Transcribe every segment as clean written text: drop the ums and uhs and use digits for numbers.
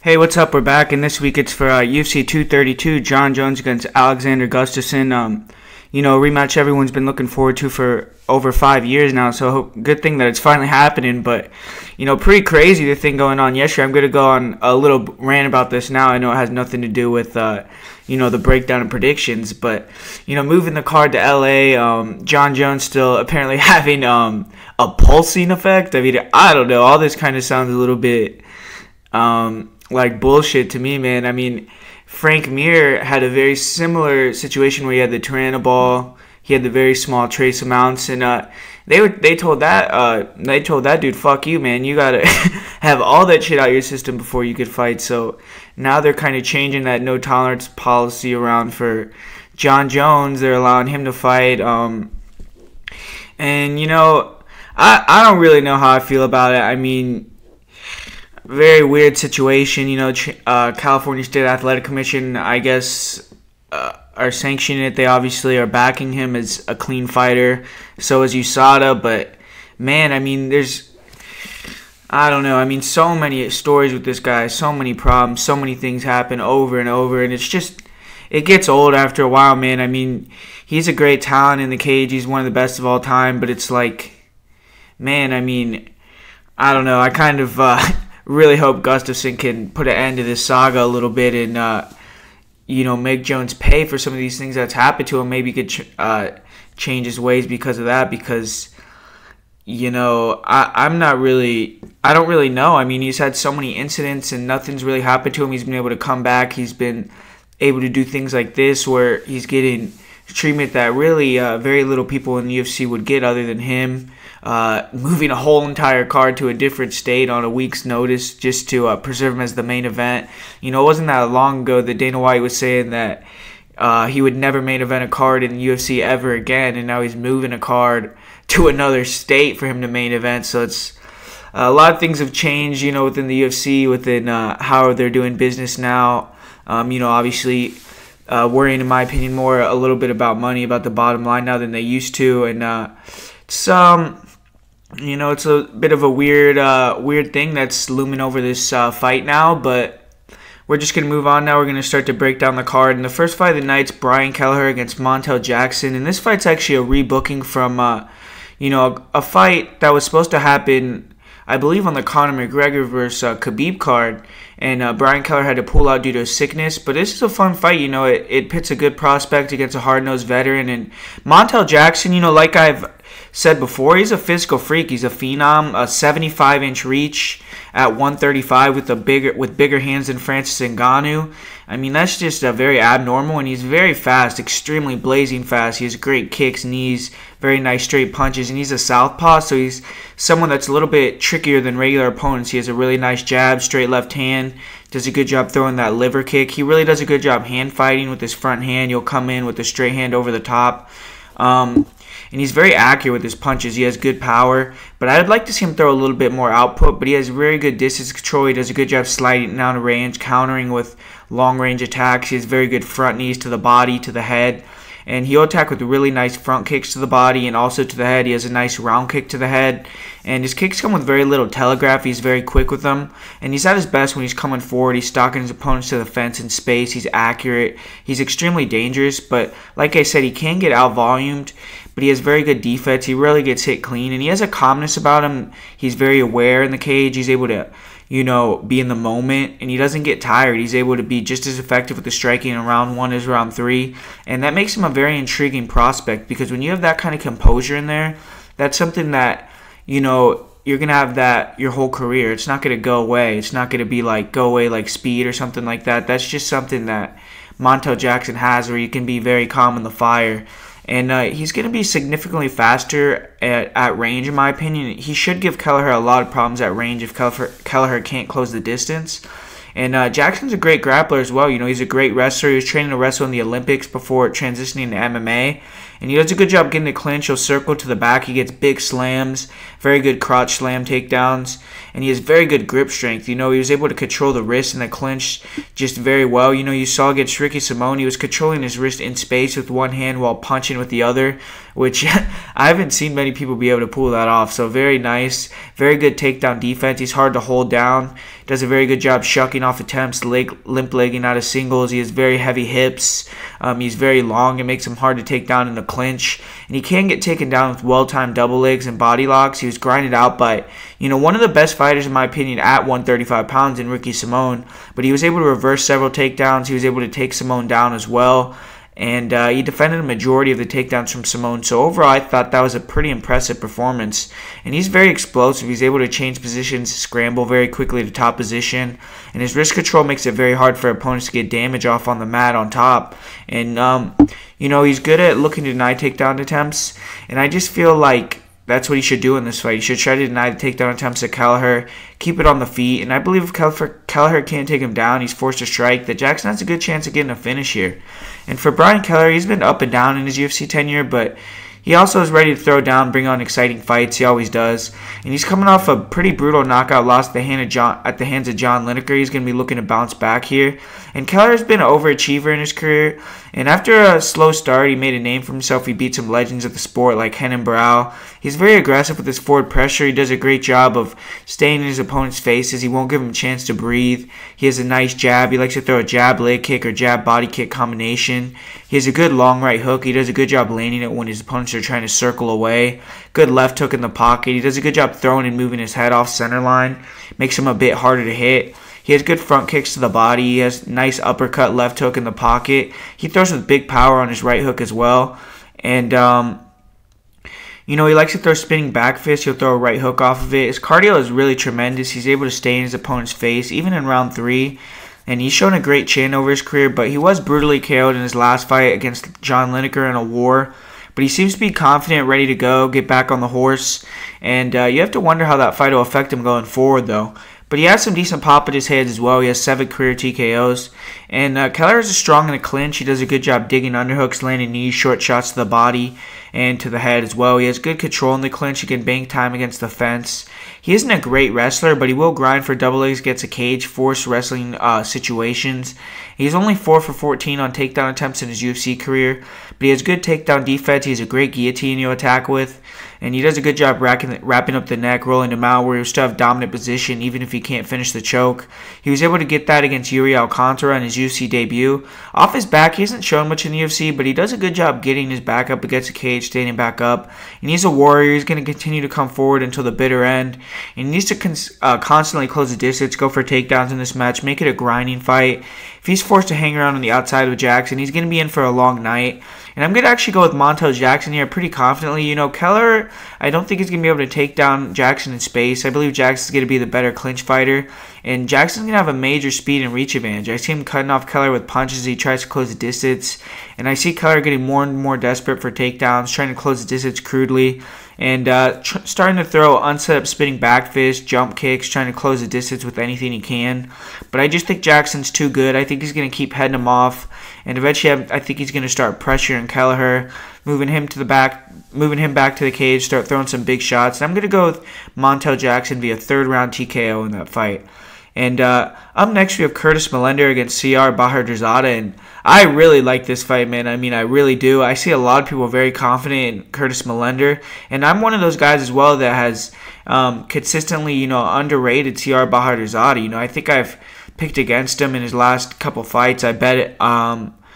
Hey, what's up? We're back, and this week it's for UFC 232, John Jones against Alexander Gustafsson. Rematch everyone's been looking forward to for over 5 years now, so good thing that it's finally happening, but, pretty crazy the thing going on yesterday. I'm going to go on a little rant about this now. I know it has nothing to do with, the breakdown and predictions, but, moving the card to LA, John Jones still apparently having a pulsing effect. I mean, I don't know. All this kind of sounds a little bit like bullshit to me, man. I mean, Frank Mir had a very similar situation where he had the Tirana ball, he had the very small trace amounts, and they told that dude, fuck you, man. You gotta have all that shit out of your system before you could fight. So now they're kind of changing that no tolerance policy around for John Jones. They're allowing him to fight. I don't really know how I feel about it. I mean, very weird situation. California State Athletic Commission, I guess, are sanctioning it. They obviously are backing him as a clean fighter. So is USADA. But, man, I mean, I don't know. I mean, so many stories with this guy, so many problems, so many things happen over and over. And it gets old after a while, man. I mean, he's a great talent in the cage. He's one of the best of all time. But it's like, man, I mean, I don't know. I kind of really hope Gustafsson can put an end to this saga a little bit and, make Jones pay for some of these things that's happened to him. Maybe he could change his ways because of that, because, I don't really know. I mean, he's had so many incidents and nothing's really happened to him. He's been able to come back. He's been able to do things like this where he's getting treatment that really very little people in the UFC would get other than him. Moving a whole entire card to a different state on a week's notice just to preserve him as the main event. It wasn't that long ago that Dana White was saying that he would never main event a card in the UFC ever again, and now he's moving a card to another state for him to main event. So it's a lot of things have changed, within the UFC, within how they're doing business now. Obviously worrying, in my opinion, more a little bit about money, about the bottom line now than they used to, and it's a bit of a weird thing that's looming over this fight now, but we're just going to move on now. We're going to start to break down the card. And the first fight of the night's Brian Kelleher against Montel Jackson. And this fight's actually a rebooking from, a fight that was supposed to happen, I believe, on the Conor McGregor versus Khabib card. And Brian Kelleher had to pull out due to sickness. But this is a fun fight. It pits a good prospect against a hard-nosed veteran. And Montel Jackson, like I've said before, he's a physical freak. He's a phenom, a 75-inch reach at 135 with bigger hands than Francis Ngannou. I mean, that's just very abnormal, and he's very fast, extremely blazing fast. He has great kicks, knees, very nice straight punches, and he's a southpaw, so he's someone that's a little bit trickier than regular opponents. He has a really nice jab, straight left hand, does a good job throwing that liver kick. He really does a good job hand fighting with his front hand. He'll come in with a straight hand over the top. And he's very accurate with his punches. He has good power, but I'd like to see him throw a little bit more output, but he has very good distance control. He does a good job sliding down the range, countering with long-range attacks. He has very good front knees to the body, to the head, and he'll attack with really nice front kicks to the body and also to the head. He has a nice round kick to the head, and his kicks come with very little telegraph. He's very quick with them, and he's at his best when he's coming forward. He's stalking his opponents to the fence in space. He's accurate. He's extremely dangerous, but like I said, he can get out-volumed, but he has very good defense. He really gets hit clean, and he has a calmness about him. He's very aware in the cage. He's able to, be in the moment, and he doesn't get tired. He's able to be just as effective with the striking in round 1 as round 3, and that makes him a very intriguing prospect, because when you have that kind of composure in there, that's something that, you're going to have that your whole career. It's not going to go away. It's not going to be go away like speed or something like that. That's just something that Montel Jackson has, where you can be very calm in the fire. And he's going to be significantly faster at range, in my opinion. He should give Kelleher a lot of problems at range if Kelleher can't close the distance. And Jackson's a great grappler as well. He's a great wrestler. He was training to wrestle in the Olympics before transitioning to MMA. And he does a good job getting the clinch. He'll circle to the back. He gets big slams, very good crotch slam takedowns. And he has very good grip strength. He was able to control the wrist and the clinch just very well. You saw against Ricky Simone, he was controlling his wrist in space with one hand while punching with the other. which I haven't seen many people be able to pull that off. So very nice, very good takedown defense. He's hard to hold down. Does a very good job shucking off attempts, limp legging out of singles. He has very heavy hips. He's very long. It makes him hard to take down in the clinch. And he can get taken down with well-timed double legs and body locks. He was grinded out by, one of the best fighters, in my opinion, at 135 pounds in Ricky Simón. But he was able to reverse several takedowns. He was able to take Simón down as well. And he defended a majority of the takedowns from Simón. So overall, I thought that was a pretty impressive performance. And he's very explosive. He's able to change positions, scramble very quickly to top position. And his wrist control makes it very hard for opponents to get damage off on the mat on top. And, he's good at looking to deny takedown attempts. And I just feel like that's what he should do in this fight. He should try to deny the takedown attempts at Kelleher, keep it on the feet, and I believe if Kelleher can't take him down, he's forced to strike, that Jackson has a good chance of getting a finish here. And for Brian Kelleher, he's been up and down in his UFC tenure, but he also is ready to throw down, bring on exciting fights. He always does. And he's coming off a pretty brutal knockout loss at the hands of John Lineker. He's going to be looking to bounce back here. And Kelleher's been an overachiever in his career. And after a slow start, he made a name for himself. He beat some legends of the sport like Henan Brow. He's very aggressive with his forward pressure. He does a great job of staying in his opponent's faces. He won't give him a chance to breathe. He has a nice jab. He likes to throw a jab leg kick or jab body kick combination. He has a good long right hook. He does a good job landing it when his opponents are trying to circle away. Good left hook in the pocket. He does a good job throwing and moving his head off center line. Makes him a bit harder to hit. He has good front kicks to the body. He has nice uppercut left hook in the pocket. He throws with big power on his right hook as well. And, he likes to throw spinning back fists. He'll throw a right hook off of it. His cardio is really tremendous. He's able to stay in his opponent's face, even in round 3. And he's shown a great chin over his career, but he was brutally KO'd in his last fight against John Lineker in a war. But he seems to be confident, ready to go, get back on the horse. And you have to wonder how that fight will affect him going forward, though. But he has some decent pop at his head as well. He has 7 career TKOs. And Kelleher is strong in the clinch. He does a good job digging underhooks, landing knees, short shots to the body and to the head as well. He has good control in the clinch. He can bank time against the fence. He isn't a great wrestler, but he will grind for double legs, gets a cage, force wrestling situations. He's only 4 for 14 on takedown attempts in his UFC career, but he has good takedown defense. He has a great guillotine he'll attack with, and he does a good job wrapping up the neck, rolling him out where he'll still have dominant position even if he can't finish the choke. He was able to get that against Yuri Alcantara in his UFC debut. Off his back, he hasn't shown much in the UFC, but he does a good job getting his back up against the cage, standing back up. And he's a warrior. He's going to continue to come forward until the bitter end. And he needs to constantly close the distance, go for takedowns in this match, make it a grinding fight. If he's forced to hang around on the outside with Jackson, he's going to be in for a long night. And I'm going to actually go with Montel Jackson here pretty confidently. Kelleher, I don't think he's going to be able to take down Jackson in space. I believe Jackson's going to be the better clinch fighter. And Jackson's going to have a major speed and reach advantage. I see him cutting off Kelleher with punches as he tries to close the distance. And I see Kelleher getting more and more desperate for takedowns, trying to close the distance crudely. And starting to throw unset up spinning back fists, jump kicks, trying to close the distance with anything he can. But I just think Jackson's too good. I think he's going to keep heading him off. And eventually I think he's going to start pressuring Kelleher, moving him back to the cage, start throwing some big shots. And I'm going to go with Montel Jackson via 3rd round TKO in that fight. And up next we have Curtis Millender against CR Bahadurzada, and I really like this fight, man. I mean, I really do. I see a lot of people very confident in Curtis Millender, and I'm one of those guys as well that has consistently, underrated CR Bahadurzada. I think I've picked against him in his last couple fights. I bet it. Trying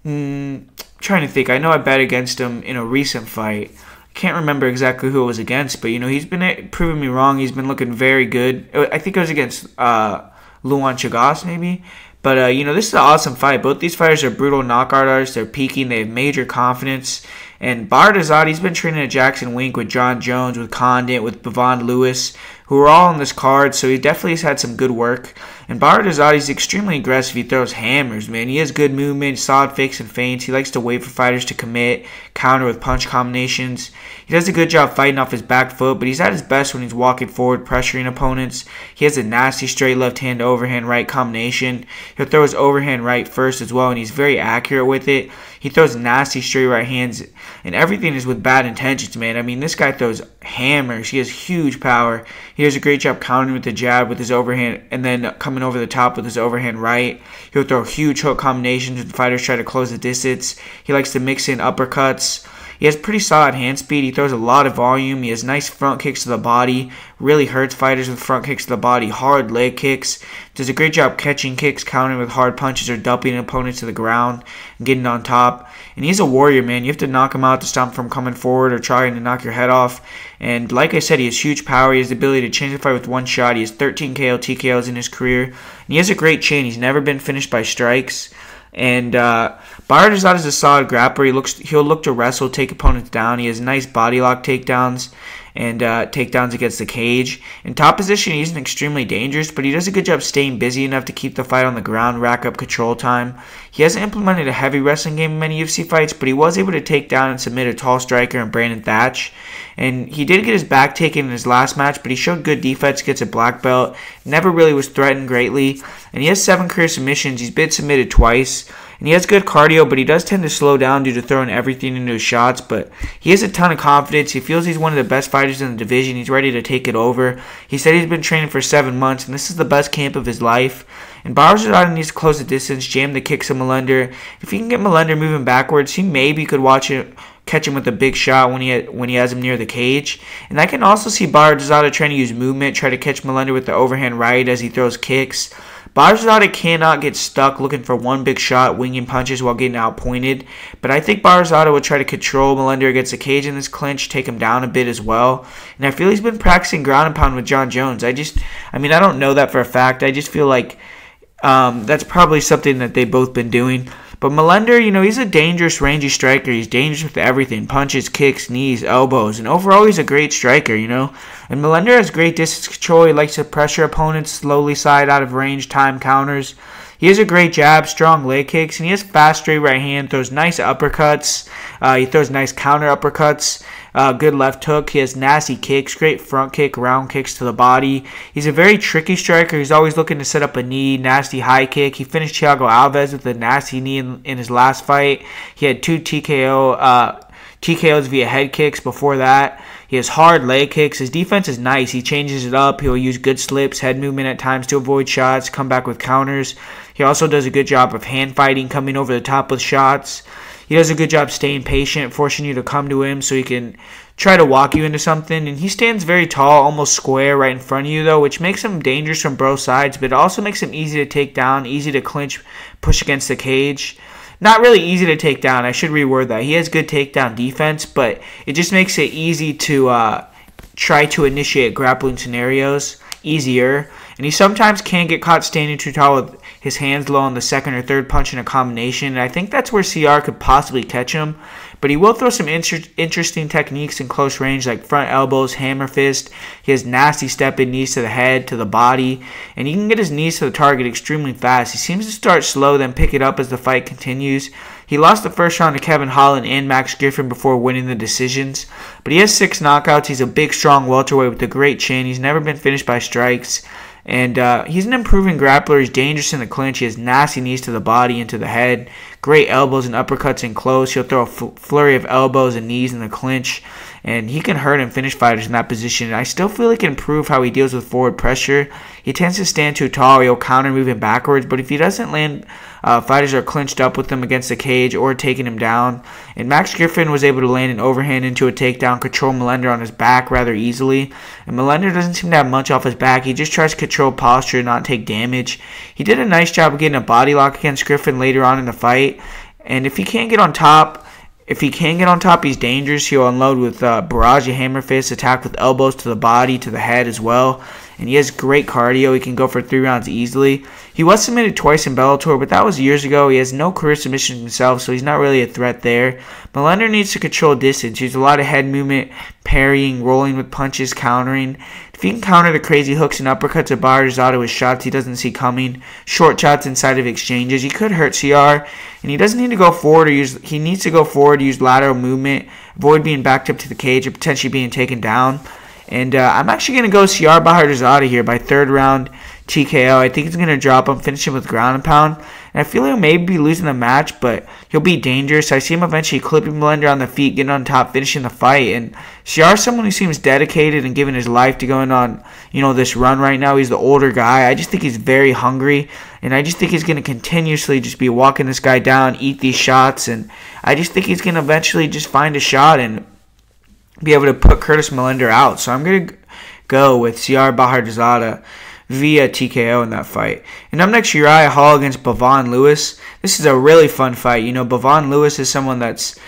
to think. I know I bet against him in a recent fight. Can't remember exactly who it was against, but he's been proving me wrong. He's been looking very good. I think it was against Luan Chagas maybe. But this is an awesome fight. Both these fighters are brutal knockout artists. They're peaking. They have major confidence. And Bahadurzada, he's been training at Jackson Wink with John Jones, with Condit, with Bavon Lewis, who are all on this card. So he definitely has had some good work. And Bahadurzada, he's extremely aggressive. He throws hammers, man. He has good movement, solid fakes and feints. He likes to wait for fighters to commit, counter with punch combinations. He does a good job fighting off his back foot, but he's at his best when he's walking forward, pressuring opponents. He has a nasty straight left hand to overhand right combination. He'll throw his overhand right first as well, and he's very accurate with it. He throws nasty straight right hands, and everything is with bad intentions, man. I mean, this guy throws hammers. He has huge power. He does a great job countering with the jab with his overhand, and then coming over the top with his overhand right. He'll throw huge hook combinations when fighters try to close the distance. He likes to mix in uppercuts. He has pretty solid hand speed. He throws a lot of volume. He has nice front kicks to the body. Really hurts fighters with front kicks to the body. Hard leg kicks. Does a great job catching kicks, countering with hard punches, or dumping opponents to the ground and getting on top. And he's a warrior, man. You have to knock him out to stop him from coming forward or trying to knock your head off. And like I said, he has huge power. He has the ability to change the fight with one shot. He has 13 KO TKOs in his career. And he has a great chin. He's never been finished by strikes. And Bahadurzada is a solid grappler. He'll look to wrestle, take opponents down. He has nice body lock takedowns and takedowns against the cage. In top position, he isn't extremely dangerous, but he does a good job staying busy enough to keep the fight on the ground, rack up control time. He hasn't implemented a heavy wrestling game in many UFC fights, but he was able to take down and submit a tall striker in Brandon Thatch. And he did get his back taken in his last match, but he showed good defense, gets a black belt, never really was threatened greatly. And he has 7 career submissions. He's been submitted twice. And he has good cardio, but he does tend to slow down due to throwing everything into his shots. But he has a ton of confidence. He feels he's one of the best fighters in the division. He's ready to take it over. He said he's been training for 7 months, and this is the best camp of his life. And Bahadurzada needs to close the distance, jam the kicks of Melender. If he can get Melender moving backwards, he maybe could catch him with a big shot when he has him near the cage. And I can also see Bahadurzada trying to use movement, try to catch Melender with the overhand right as he throws kicks. Bahadurzada cannot get stuck looking for one big shot, winging punches while getting outpointed. But I think Bahadurzada will try to control Melender against the cage in this clinch, take him down a bit as well. And I feel he's been practicing ground and pound with John Jones. I don't know that for a fact. I just feel like that's probably something that they've both been doing. But Melender, he's a dangerous, rangy striker. He's dangerous with everything. Punches, kicks, knees, elbows. And overall, he's a great striker, And Melender has great distance control. He likes to pressure opponents, slowly slide out of range, time counters. He has a great jab, strong leg kicks, and he has fast straight right hand, throws nice uppercuts. He throws nice counter uppercuts, good left hook. He has nasty kicks, great front kick, round kicks to the body. He's a very tricky striker. He's always looking to set up a knee, nasty high kick. He finished Thiago Alves with a nasty knee in his last fight. He had 2 TKOs via head kicks before that. He has hard leg kicks. His defense is nice. He changes it up. He'll use good slips, head movement at times to avoid shots, come back with counters. He also does a good job of hand fighting, coming over the top with shots. He does a good job staying patient, forcing you to come to him so he can try to walk you into something. And he stands very tall, almost square right in front of you, though, which makes him dangerous from both sides, but it also makes him easy to take down, easy to clinch, push against the cage. Not really easy to take down. I should reword that. He has good takedown defense, but it just makes it easy to try to initiate grappling scenarios easier. And he sometimes can get caught standing too tall with his hands low on the second or third punch in a combination. And I think that's where CR could possibly catch him. But he will throw some interesting techniques in close range, like front elbows, hammer fist. He has nasty step-in knees to the head, to the body. And he can get his knees to the target extremely fast. He seems to start slow, then pick it up as the fight continues. He lost the first round to Kevin Holland and Max Griffin before winning the decisions. But he has 6 knockouts. He's a big, strong welterweight with a great chin. He's never been finished by strikes. And he's an improving grappler. He's dangerous in the clinch. He has nasty knees to the body and to the head. Great elbows and uppercuts in close. He'll throw a flurry of elbows and knees in the clinch. And he can hurt and finish fighters in that position. And I still feel he can improve how he deals with forward pressure. He tends to stand too tall. He'll counter moving backwards. But if he doesn't land, fighters are clinched up with him against the cage or taking him down. And Max Griffin was able to land an overhand into a takedown, control Melender on his back rather easily. And Melender doesn't seem to have much off his back. He just tries to control posture and not take damage. He did a nice job of getting a body lock against Griffin later on in the fight. And if he can't get on top, he's dangerous. He'll unload with barrage of hammer fists, attack with elbows to the body, to the head as well. And he has great cardio. He can go for 3 rounds easily. He was submitted twice in Bellator, but that was years ago. He has no career submissions himself, so he's not really a threat there. Melender needs to control distance. He has a lot of head movement, parrying, rolling with punches, countering. If he can counter the crazy hooks and uppercuts of Bahadurzada with shots he doesn't see coming, short shots inside of exchanges, he could hurt CR. And he doesn't need to go forward he needs to go forward, use lateral movement, avoid being backed up to the cage or potentially being taken down. And I'm actually going to go CR Bahadurzada here by 3rd round TKO. I think he's going to drop him, finish him with ground and pound. And I feel he'll maybe be losing the match, but he'll be dangerous. I see him eventually clipping Blender on the feet, getting on top, finishing the fight. And CR is someone who seems dedicated and giving his life to going on, this run right now. He's the older guy. I just think he's very hungry. And I just think he's going to continuously just be walking this guy down, eat these shots. And I just think he's going to eventually just find a shot and be able to put Curtis Millender out. So I'm going to go with CR Bahadurzada via TKO in that fight. And up next, Uriah Hall against Bavon Lewis. This is a really fun fight. Bavon Lewis is someone that's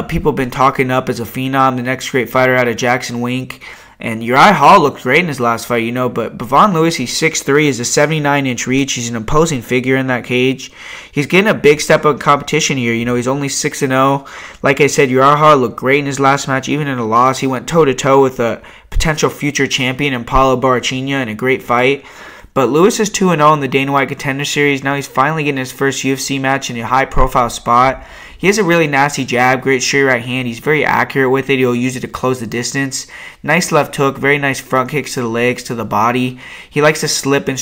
people have been talking up as a phenom, the next great fighter out of Jackson Wink. And Uriah Hall looked great in his last fight, but Bavon Lewis, he's 6'3", is a 79-inch reach. He's an imposing figure in that cage. He's getting a big step up in competition here. He's only 6-0. Like I said, Uriah Hall looked great in his last match, even in a loss. He went toe-to-toe with a potential future champion in Paulo Barachinha in a great fight. But Lewis is 2-0 in the Dana White Contender Series. Now he's finally getting his first UFC match in a high-profile spot. He has a really nasty jab, great straight right hand. He's very accurate with it. He'll use it to close the distance. Nice left hook, very nice front kicks to the legs, to the body. He likes to slip and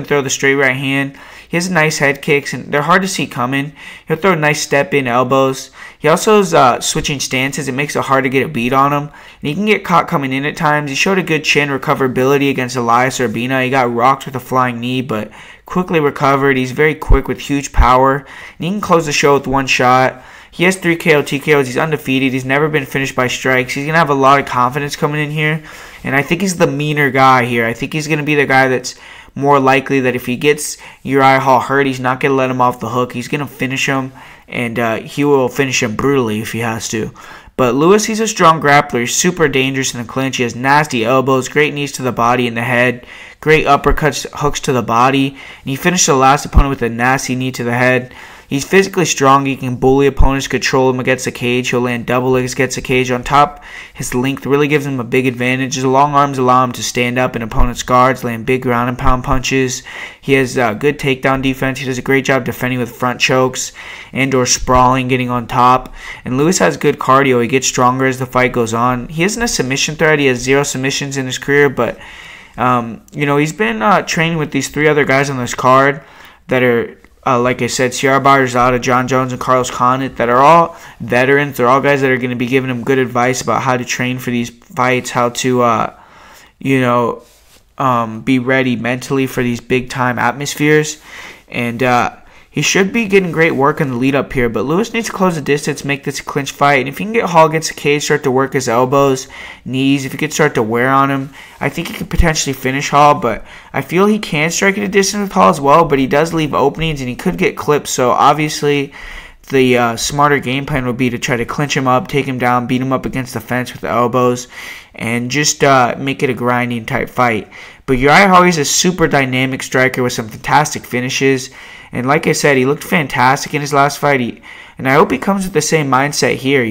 throw the straight right hand. He has nice head kicks, and they're hard to see coming. He'll throw nice step-in elbows. He also is switching stances. It makes it hard to get a beat on him. And he can get caught coming in at times. He showed a good chin recoverability against Elias Urbina. He got rocked with a flying knee, but quickly recovered. He's very quick with huge power. And he can close the show with one shot. He has 3 KO TKOs. He's undefeated. He's never been finished by strikes. He's going to have a lot of confidence coming in here. And I think he's the meaner guy here. I think he's going to be the guy that's more likely that if he gets Uriah Hall hurt, he's not going to let him off the hook. He's going to finish him, and he will finish him brutally if he has to. But Lewis, he's a strong grappler. He's super dangerous in the clinch. He has nasty elbows, great knees to the body and the head, great uppercuts, hooks to the body. And he finished the last opponent with a nasty knee to the head. He's physically strong. He can bully opponents, control them against the cage. He'll land double legs against the cage. On top, his length really gives him a big advantage. His long arms allow him to stand up in opponents' guards, land big ground and pound punches. He has good takedown defense. He does a great job defending with front chokes and or sprawling, getting on top. And Lewis has good cardio. He gets stronger as the fight goes on. He isn't a submission threat. He has 0 submissions in his career, but he's been training with these 3 other guys on this card that are like I said, CR Bahadurzada, John Jones, and Carlos Condit, that are all veterans. They're all guys that are going to be giving him good advice about how to train for these fights, how to, be ready mentally for these big-time atmospheres. And he should be getting great work in the lead-up here, but Lewis needs to close the distance, make this a clinch fight. And if he can get Hall against the cage, start to work his elbows, knees, if he could start to wear on him, I think he could potentially finish Hall. But I feel he can strike at a distance with Hall as well, but he does leave openings and he could get clipped. So obviously the smarter game plan would be to try to clinch him up, take him down, beat him up against the fence with the elbows, and just make it a grinding type fight. But Uriah Hall is a super dynamic striker with some fantastic finishes. And like I said, he looked fantastic in his last fight. And I hope he comes with the same mindset here,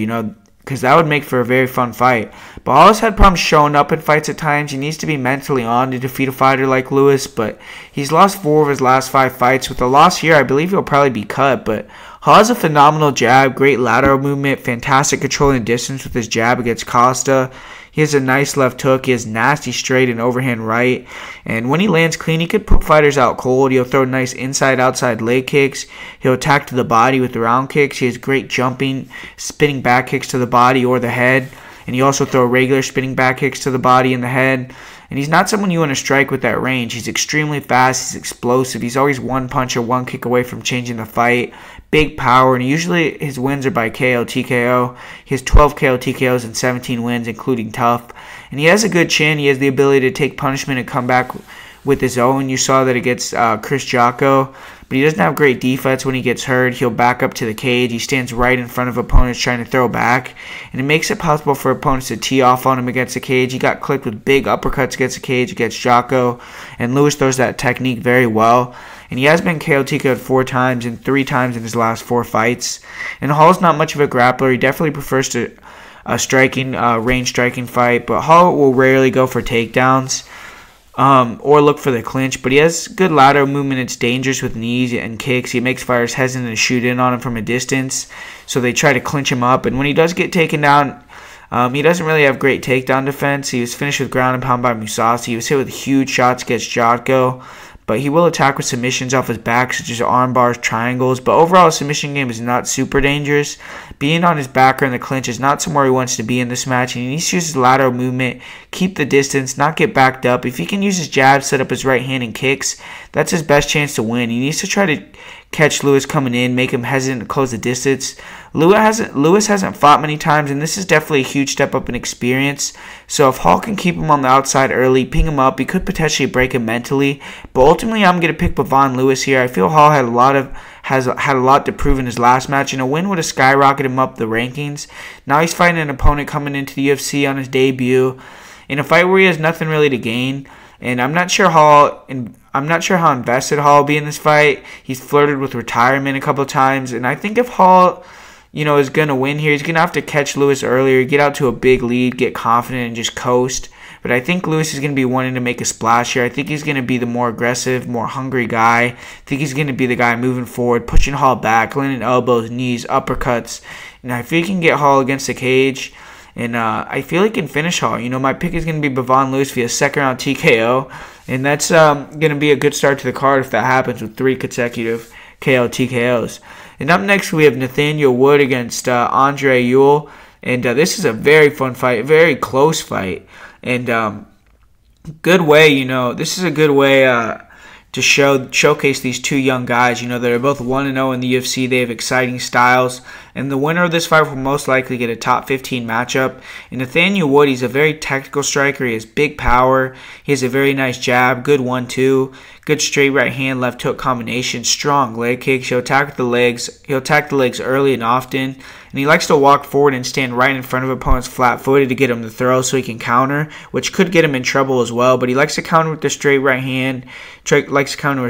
because that would make for a very fun fight. But Hall has had problems showing up in fights at times. He needs to be mentally on to defeat a fighter like Lewis, but he's lost 4 of his last 5 fights. With the loss here, I believe he'll probably be cut, but Hall has a phenomenal jab, great lateral movement, fantastic controlling distance with his jab against Costa. He has a nice left hook. He has nasty straight and overhand right. And when he lands clean, he could put fighters out cold. He'll throw nice inside-outside leg kicks. He'll attack to the body with the round kicks. He has great jumping, spinning back kicks to the body or the head. And he also throw regular spinning back kicks to the body and the head. And he's not someone you want to strike with that range. He's extremely fast. He's explosive. He's always one punch or one kick away from changing the fight. Big power, and usually his wins are by KO, TKO. He has 12 KO, TKOs, and 17 wins, including tough. And he has a good chin. He has the ability to take punishment and come back with his own. You saw that against Chris Jocko. But he doesn't have great defense when he gets hurt. He'll back up to the cage. He stands right in front of opponents trying to throw back. And it makes it possible for opponents to tee off on him against the cage. He got clipped with big uppercuts against the cage against Jocko. And Lewis throws that technique very well. And he has been KO TKO'd 4 times and 3 times in his last 4 fights. And Hall's not much of a grappler. He definitely prefers to range striking fight. But Hall will rarely go for takedowns. Or look for the clinch, but he has good lateral movement. It's dangerous with knees and kicks. He makes fighters hesitant to shoot in on him from a distance, so they try to clinch him up. And when he does get taken down, He doesn't really have great takedown defense. He was finished with ground and pound by Musasi. He was hit with huge shots against Jotko, but he will attack with submissions off his back, such as arm bars, triangles. But overall, his submission game is not super dangerous. Being on his back or in the clinch is not somewhere he wants to be in this match, and he needs to use his lateral movement, keep the distance, not get backed up. If he can use his jab, set up his right hand and kicks, that's his best chance to win. He needs to try to catch Lewis coming in, make him hesitant to close the distance. Lewis hasn't fought many times, and this is definitely a huge step up in experience. So if Hall can keep him on the outside early, ping him up, he could potentially break him mentally. But ultimately, I'm going to pick Bavon Lewis here. I feel Hall had a lot to prove in his last match, and a win would have skyrocketed him up the rankings. Now he's fighting an opponent coming into the UFC on his debut in a fight where he has nothing really to gain. And I'm not sure how invested Hall will be in this fight. He's flirted with retirement a couple of times, and I think if Hall, is going to win here, he's going to have to catch Lewis earlier, get out to a big lead, get confident, and just coast. But I think Lewis is going to be wanting to make a splash here. I think he's going to be the more aggressive, more hungry guy. I think he's going to be the guy moving forward, pushing Hall back, landing elbows, knees, uppercuts. And if he can get Hall against the cage, and I feel he can finish Hall. My pick is going to be Bavon Lewis via second round TKO. And that's going to be a good start to the card if that happens with 3 consecutive KO TKOs. And up next we have Nathaniel Wood against Andre Ewell. And this is a very fun fight, very close fight. And good way, this is a good way to showcase these two young guys. They're both 1-0 in the UFC. They have exciting styles. And the winner of this fight will most likely get a top 15 matchup. And Nathaniel Wood, he's a very technical striker. He has big power. He has a very nice jab, good 1-2, good straight right hand, left hook combination, strong leg kicks. He'll attack the legs. He'll attack the legs early and often. And he likes to walk forward and stand right in front of opponents flat-footed to get him to throw so he can counter, which could get him in trouble as well. But he likes to counter with the straight right hand, likes to counter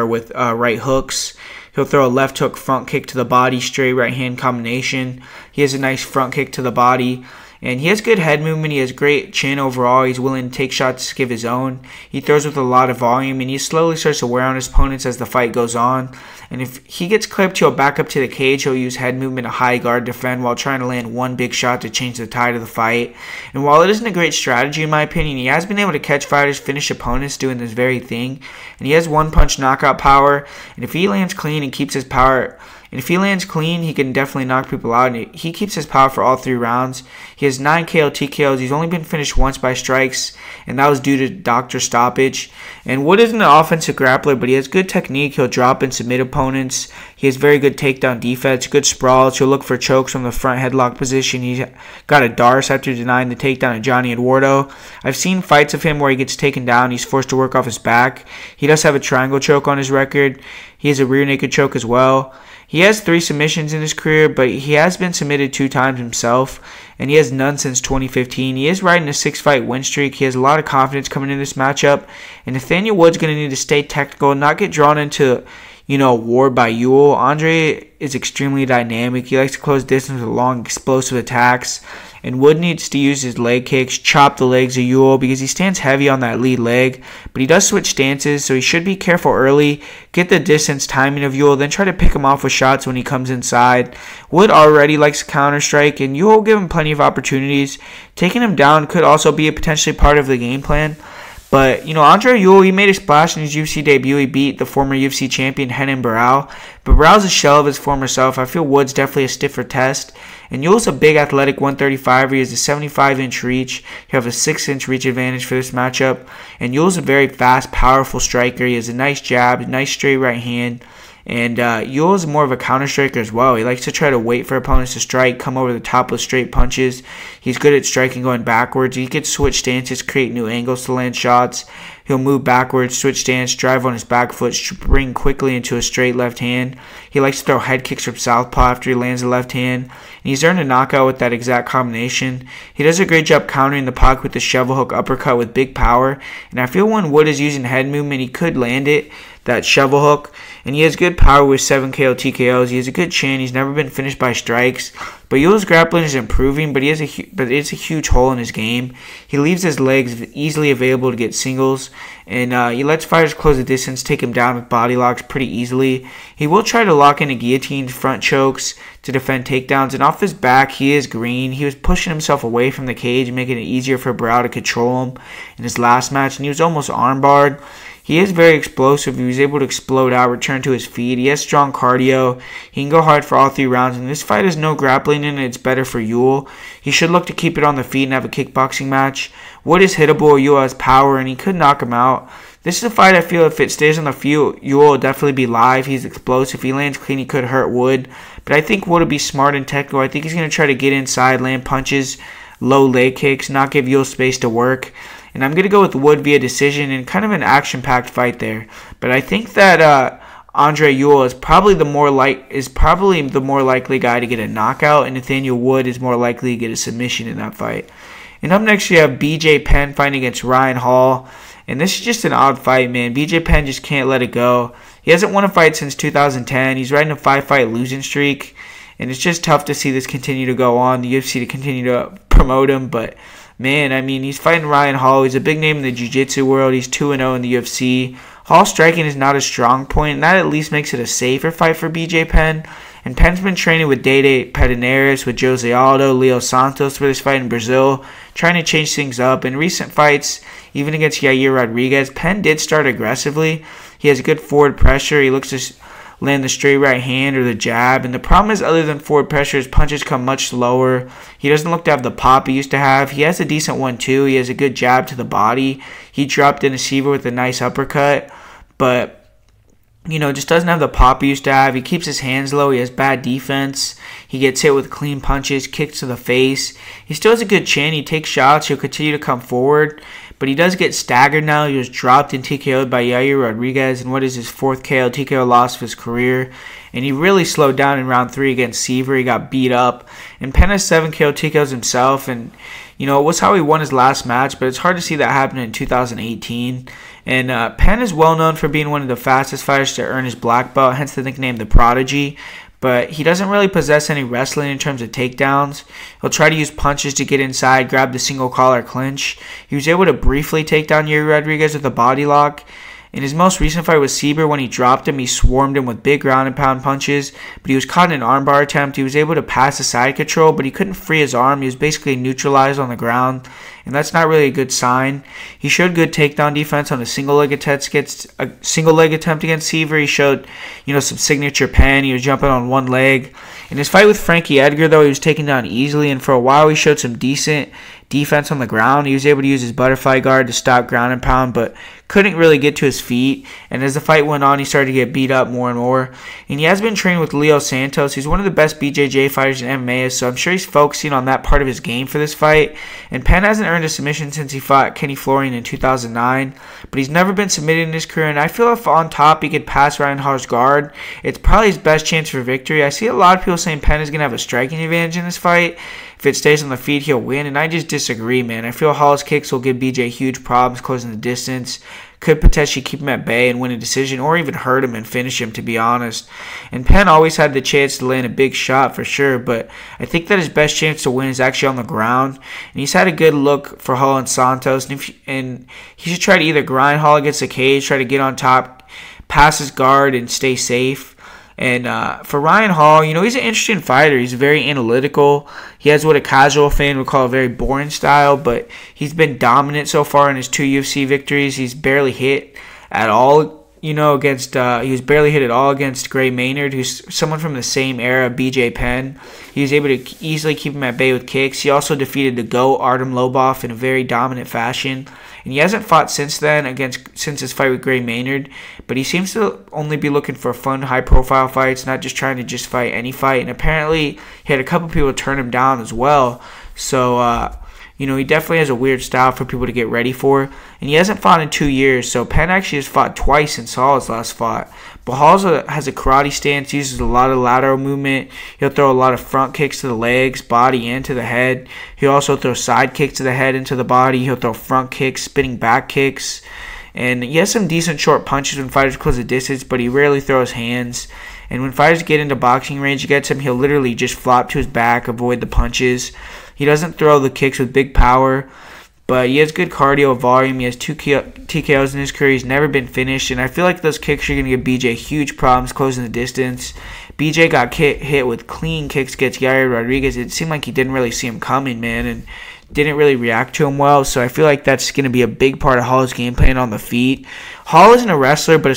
with right hooks. He'll throw a left hook front kick to the body, straight right hand combination. He has a nice front kick to the body. And he has good head movement. He has great chin overall. He's willing to take shots to give his own. He throws with a lot of volume, and he slowly starts to wear on his opponents as the fight goes on. And if he gets clipped, he'll back up to the cage. He'll use head movement, a high guard defend while trying to land one big shot to change the tide of the fight. And while it isn't a great strategy in my opinion, he has been able to catch fighters, finish opponents doing this very thing. And he has one-punch knockout power. And if he lands clean and keeps his power... And if he lands clean, he can definitely knock people out. And he keeps his power for all 3 rounds. He has 9 KO TKOs. He's only been finished once by strikes, and that was due to doctor stoppage. And Wood isn't an offensive grappler, but he has good technique. He'll drop and submit opponents. He has very good takedown defense, good sprawls. He'll look for chokes from the front headlock position. He's got a Darce after denying the takedown of Johnny Eduardo. I've seen fights of him where he gets taken down. He's forced to work off his back. He does have a triangle choke on his record. He has a rear naked choke as well. He has 3 submissions in his career, but he has been submitted 2 times himself, and he has none since 2015. He is riding a 6-fight win streak. He has a lot of confidence coming into this matchup, and Nathaniel Wood's going to need to stay technical and not get drawn into, war by Ewell. Andre is extremely dynamic. He likes to close distance with long, explosive attacks. And Wood needs to use his leg kicks, chop the legs of Ewell because he stands heavy on that lead leg. But he does switch stances, so he should be careful early, get the distance timing of Ewell, then try to pick him off with shots when he comes inside. Wood already likes to counter-strike, and Ewell will give him plenty of opportunities. Taking him down could also be a potentially part of the game plan. But, Andre Ewell, he made a splash in his UFC debut. He beat the former UFC champion, Renan Barão. But Barão's a shell of his former self. I feel Wood's definitely a stiffer test. And Ewell's a big, athletic 135er. He has a 75-inch reach. You have a 6-inch reach advantage for this matchup. And Ewell's a very fast, powerful striker. He has a nice jab, a nice straight right hand. And Ewell is more of a counter striker as well. He likes to try to wait for opponents to strike, come over the top with straight punches. He's good at striking going backwards. He can switch stances, create new angles to land shots. He'll move backwards, switch stance, drive on his back foot, spring quickly into a straight left hand. He likes to throw head kicks from southpaw after he lands a left hand. And he's earned a knockout with that exact combination. He does a great job countering the pocket with the shovel hook uppercut with big power. And I feel when Wood is using head movement, he could land it, that shovel hook. and he has good power with 7 KO TKOs. He has a good chin. He's never been finished by strikes. But Yule's grappling is improving, but it's a huge hole in his game. He leaves his legs easily available to get singles, and he lets fighters close the distance, take him down with body locks pretty easily. He will try to lock into guillotines, front chokes to defend takedowns, and off his back, he is green. He was pushing himself away from the cage, making it easier for Barao to control him in his last match, and he was almost armbarred. He is very explosive. He was able to explode out, return to his feet. He has strong cardio. He can go hard for all 3 rounds. And this fight has no grappling in it. It's better for Yule. He should look to keep it on the feet and have a kickboxing match. Wood is hittable. Yule has power, and he could knock him out. This is a fight I feel if it stays on the field, Yule will definitely be live. He's explosive. If he lands clean, he could hurt Wood. But I think Wood will be smart and technical. I think he's going to try to get inside, land punches, low leg kicks, not give Yule space to work. And I'm going to go with Wood via decision in kind of an action-packed fight there. But I think that Andre Ewell is probably the more likely guy to get a knockout, and Nathaniel Wood is more likely to get a submission in that fight. And up next, you have BJ Penn fighting against Ryan Hall. And this is just an odd fight, man. BJ Penn just can't let it go. He hasn't won a fight since 2010. He's riding a 5-fight losing streak. And it's just tough to see this continue to go on, the UFC to continue to promote him. But man, I mean, he's fighting Ryan Hall. He's a big name in the jiu-jitsu world. He's 2-0 in the UFC. Hall striking is not a strong point, and that at least makes it a safer fight for BJ Penn. And Penn's been training with Dede Pederneiras, with Jose Aldo, Leo Santos for this fight in Brazil, trying to change things up. In recent fights, even against Yair Rodriguez, Penn did start aggressively. He has good forward pressure. He looks to land the straight right hand or the jab. And the problem is, other than forward pressure, his punches come much slower. He doesn't look to have the pop he used to have. He has a decent one, too. He has a good jab to the body. He dropped in a Seaver with a nice uppercut. But just doesn't have the pop he used to have. He keeps his hands low. He has bad defense. He gets hit with clean punches, kicks to the face. He still has a good chin. He takes shots. He'll continue to come forward. But he does get staggered now. He was dropped and TKO'd by Yair Rodriguez in what is his 4th KO TKO loss of his career. And he really slowed down in round 3 against Seaver. He got beat up. And Penn has 7 KO TKOs himself. And, it was how he won his last match. But it's hard to see that happen in 2018. And Penn is well known for being one of the fastest fighters to earn his black belt, hence the nickname The Prodigy. But he doesn't really possess any wrestling in terms of takedowns. He'll try to use punches to get inside, grab the single collar clinch. He was able to briefly take down Yair Rodriguez with a body lock. In his most recent fight with Seaver, when he dropped him, he swarmed him with big ground and pound punches, but he was caught in an armbar attempt. He was able to pass the side control, but he couldn't free his arm. He was basically neutralized on the ground, and that's not really a good sign. He showed good takedown defense on a single leg attempt against Seaver. He showed, some signature pen. He was jumping on one leg. In his fight with Frankie Edgar, though, he was taken down easily, and for a while he showed some decent defense on the ground. He was able to use his butterfly guard to stop ground and pound, but couldn't really get to his feet. And as the fight went on, he started to get beat up more and more. And he has been training with Leo Santos. He's one of the best BJJ fighters in MMA, so I'm sure he's focusing on that part of his game for this fight. And Penn hasn't earned a submission since he fought Kenny Florian in 2009, but he's never been submitted in his career. And I feel if on top he could pass Ryan Hall's guard, it's probably his best chance for victory. I see a lot of people saying Penn is going to have a striking advantage in this fight. If it stays on the feet, he'll win, and I just disagree, man. I feel Hall's kicks will give BJ huge problems closing the distance. Could potentially keep him at bay and win a decision, or even hurt him and finish him, to be honest. And Penn always had the chance to land a big shot for sure, but I think that his best chance to win is actually on the ground. And he's had a good look for Hall and Santos, and he should try to either grind Hall against the cage, try to get on top, pass his guard, and stay safe. And for Ryan Hall, he's an interesting fighter. He's very analytical. He has what a casual fan would call a very boring style, but he's been dominant so far in his 2 UFC victories. He's barely hit at all, he was barely hit at all against Gray Maynard, who's someone from the same era, BJ Penn. He was able to easily keep him at bay with kicks. He also defeated the GOAT, Artem Lobov, in a very dominant fashion. And he hasn't fought since then, since his fight with Gray Maynard. But he seems to only be looking for fun, high-profile fights, not just trying to just fight any fight. And apparently, he had a couple people turn him down as well. So, he definitely has a weird style for people to get ready for. And he hasn't fought in 2 years. So, Penn actually has fought twice since Hall's last fought. But Hall has a karate stance, uses a lot of lateral movement. He'll throw a lot of front kicks to the legs, body, and to the head. He'll also throw side kicks to the head and to the body. He'll throw front kicks, spinning back kicks. And he has some decent short punches when fighters close the distance, but he rarely throws hands. And when fighters get into boxing range against him, he'll literally just flop to his back, avoid the punches. He doesn't throw the kicks with big power, but he has good cardio volume. He has 2 TKOs in his career. He's never been finished, and I feel like those kicks are going to give BJ huge problems closing the distance. BJ got hit with clean kicks against Yair Rodriguez. It seemed like he didn't really see him coming, man, and didn't really react to him well. So I feel like that's going to be a big part of Hall's game plan on the feet. Hall isn't a wrestler, but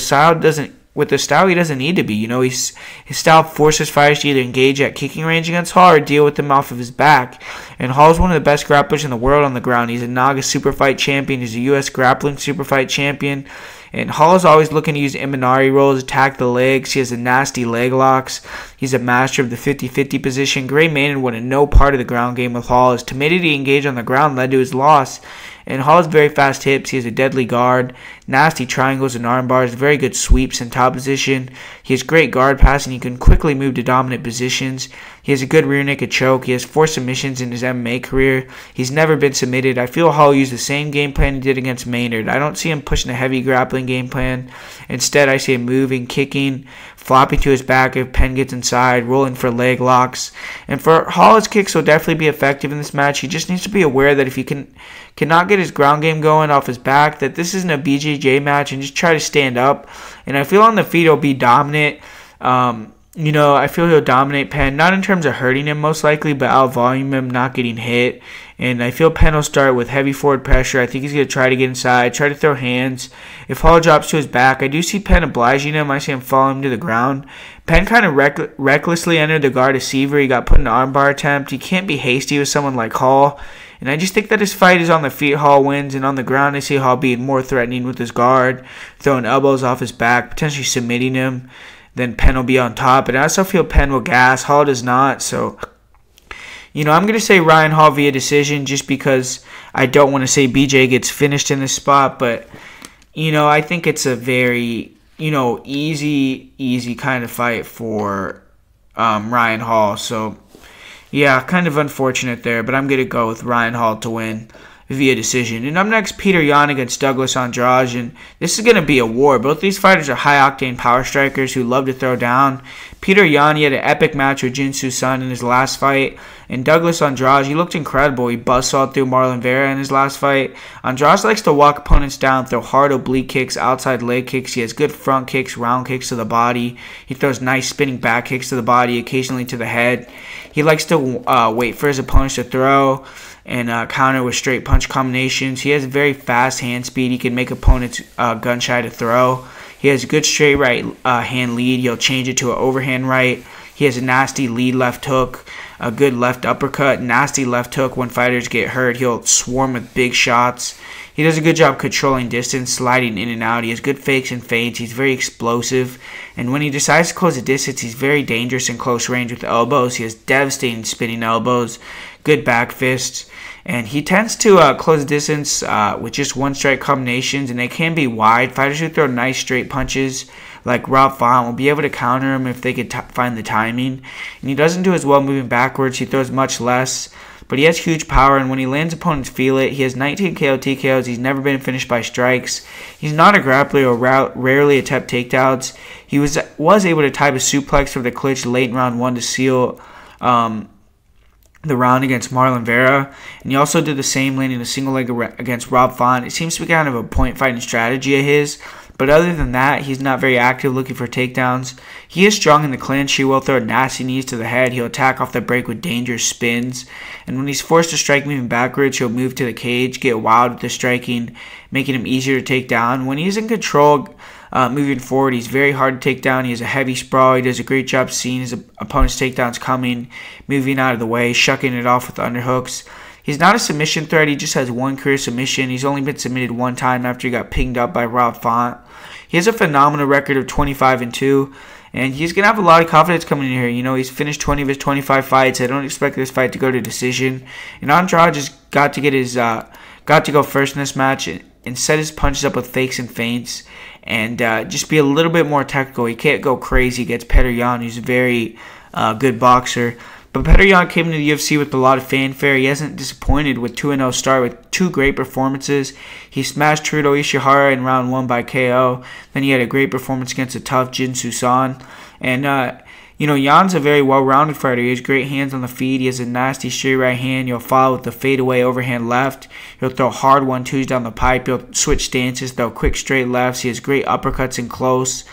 with the style he doesn't need to be. You know, his style forces fighters to either engage at kicking range against Hall or deal with him off of his back. And Hall's one of the best grapplers in the world on the ground. He's a Naga super fight champion. He's a U.S. grappling super fight champion. And Hall is always looking to use Imanari rolls, attack the legs. He has a nasty leg locks. He's a master of the 50-50 position. Gray Maynard wanted no part of the ground game with Hall. His timidity engaged on the ground led to his loss. And Hall has very fast hips. He has a deadly guard, nasty triangles and arm bars, very good sweeps in top position. He has great guard passing. He can quickly move to dominant positions. He has a good rear naked choke. He has 4 submissions in his MMA career. He's never been submitted. I feel Hall used the same game plan he did against Maynard. I don't see him pushing a heavy grappling game plan. Instead, I see him moving, kicking, flopping to his back if Penn gets inside, rolling for leg locks. And for Hall, his kicks will definitely be effective in this match. He just needs to be aware that if he cannot get his ground game going off his back, that this isn't a BJJ match, and just try to stand up. And I feel on the feet he'll be dominant. I feel he'll dominate Penn, not in terms of hurting him most likely, but out-volume him, not getting hit. And I feel Penn will start with heavy forward pressure. I think he's going to try to get inside, try to throw hands. If Hall drops to his back, I do see Penn obliging him. I see him falling him to the ground. Penn kind of recklessly entered the guard deceiver. He got put in an armbar attempt. He can't be hasty with someone like Hall. And I just think that his fight is on the feet. Hall wins, and on the ground I see Hall being more threatening with his guard, throwing elbows off his back, potentially submitting him. Then Penn will be on top. And I also feel Penn will gas. Hall does not. So, I'm going to say Ryan Hall via decision just because I don't want to say BJ gets finished in this spot. But, I think it's a very, easy kind of fight for Ryan Hall. So, yeah, kind of unfortunate there. But I'm going to go with Ryan Hall to win via decision. And up next, Peter Yan against Douglas Andrade, and this is going to be a war. Both these fighters are high-octane power strikers who love to throw down. Peter Yan, he had an epic match with Jin Soo Sun in his last fight, and Douglas Andrade, he looked incredible. He buzzsawed through Marlon Vera in his last fight. Andrade likes to walk opponents down, throw hard oblique kicks, outside leg kicks. He has good front kicks, round kicks to the body. He throws nice spinning back kicks to the body, occasionally to the head. He likes to wait for his opponents to throw and counter with straight punch combinations. He has very fast hand speed. He can make opponents gun shy to throw. He has a good straight right hand lead. He'll change it to an overhand right. He has a nasty lead left hook, a good left uppercut, nasty left hook. When fighters get hurt, he'll swarm with big shots. He does a good job controlling distance, sliding in and out. He has good fakes and fades. He's very explosive. And when he decides to close the distance, he's very dangerous in close range with elbows. He has devastating spinning elbows, good back fists. And he tends to close the distance with just one-strike combinations, and they can be wide. Fighters who throw nice straight punches, like Rob Font, will be able to counter him if they could find the timing. And he doesn't do as well moving backwards. He throws much less, but he has huge power, and when he lands, opponents feel it. He has 19 KO TKOs. He's never been finished by strikes. He's not a grappler or rarely attempt takedowns. He was able to type a suplex for the clinch late in round 1 to seal the round against Marlon Vera, and he also did the same, landing a single leg against Rob Font. It seems to be kind of a point fighting strategy of his, but other than that, he's not very active looking for takedowns. He is strong in the clinch. He will throw nasty knees to the head. He'll attack off the break with dangerous spins, and when he's forced to strike moving backwards, he'll move to the cage, get wild with the striking, making him easier to take down. When he's in control, moving forward, he's very hard to take down. He has a heavy sprawl. He does a great job seeing his opponent's takedowns coming, moving out of the way, shucking it off with underhooks. He's not a submission threat. He just has one career submission. He's only been submitted one time after he got pinged up by Rob Font. He has a phenomenal record of 25-2, and he's going to have a lot of confidence coming in here. He's finished 20 of his 25 fights. I don't expect this fight to go to decision. And Andrade just got to go first in this match and set his punches up with fakes and feints, and just be a little bit more technical. He can't go crazy against Peter Yan, who's a very good boxer. But Petr Yan came into the UFC with a lot of fanfare. He hasn't disappointed with 2-0 start with 2 great performances. He smashed Teruto Ishihara in round 1 by KO. Then he had a great performance against a tough Jin Susan. And, Yan's a very well-rounded fighter. He has great hands on the feet. He has a nasty straight right hand. He'll follow with the fadeaway overhand left. He'll throw hard 1-2s down the pipe. He'll switch stances, throw quick straight lefts. He has great uppercuts in close.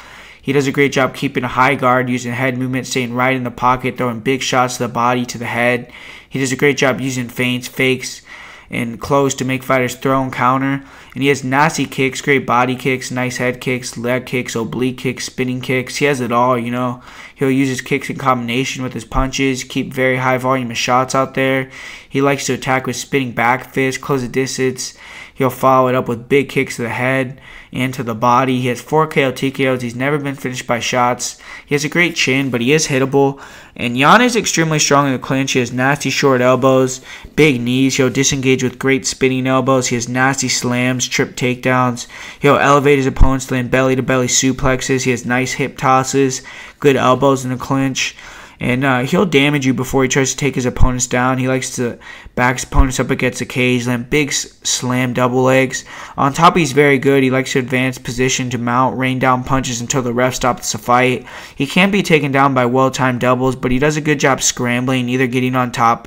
He does a great job keeping a high guard, using head movement, staying right in the pocket, throwing big shots to the body, to the head. He does a great job using feints, fakes, and close to make fighters throw and counter. And he has nasty kicks, great body kicks, nice head kicks, leg kicks, oblique kicks, spinning kicks. He has it all, He'll use his kicks in combination with his punches, keep very high volume of shots out there. He likes to attack with spinning back fists, close the distance. He'll follow it up with big kicks to the head and to the body. He has 4 KO TKOs. He's never been finished by shots. He has a great chin, but he is hittable. And Yan is extremely strong in the clinch. He has nasty short elbows, big knees. He'll disengage with great spinning elbows. He has nasty slams, trip takedowns. He'll elevate his opponents to land belly-to-belly suplexes. He has nice hip tosses, good elbows in the clinch. And he'll damage you before he tries to take his opponents down. He likes to back his opponents up against the cage, land big slam double legs. On top, he's very good. He likes to advance position to mount, rain down punches until the ref stops the fight. He can't be taken down by well-timed doubles, but he does a good job scrambling, either getting on top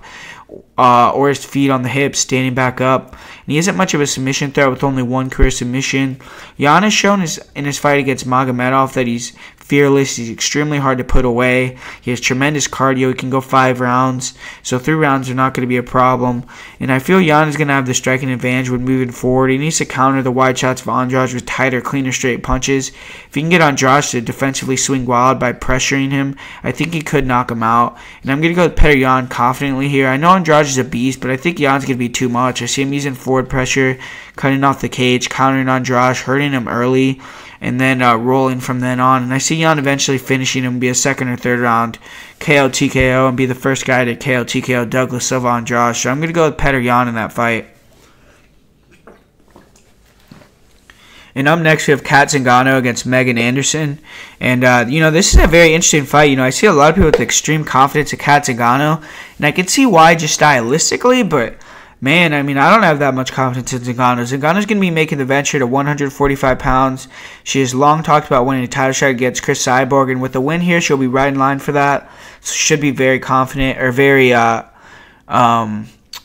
or his feet on the hips, standing back up. And he isn't much of a submission threat with only 1 career submission. Yan has shown in his fight against Magomedov that he's fearless. He's extremely hard to put away. He has tremendous cardio. He can go 5 rounds. So 3 rounds are not going to be a problem. And I feel Yan is going to have the striking advantage when moving forward. He needs to counter the wide shots of Andrade with tighter, cleaner, straight punches. If he can get Andrade to defensively swing wild by pressuring him, I think he could knock him out. And I'm going to go with Petr Yan confidently here. I know Andrade is a beast, but I think Yan's going to be too much. I see him using forward pressure, cutting off the cage, countering Andrade, hurting him early, and then rolling from then on. And I see Yan eventually finishing him, be a 2nd or 3rd round KO TKO, and be the first guy to KO TKO Douglas Silva Andrade. So I'm going to go with Petr Yan in that fight. And up next, we have Kat Zingano against Megan Anderson. And, this is a very interesting fight. I see a lot of people with extreme confidence in Kat Zingano, and I can see why just stylistically, but man, I don't have that much confidence in Zingano. Zingano's going to be making the venture to 145 pounds. She has long talked about winning a title shot against Chris Cyborg, and with the win here, she'll be right in line for that. So she should be very confident, or very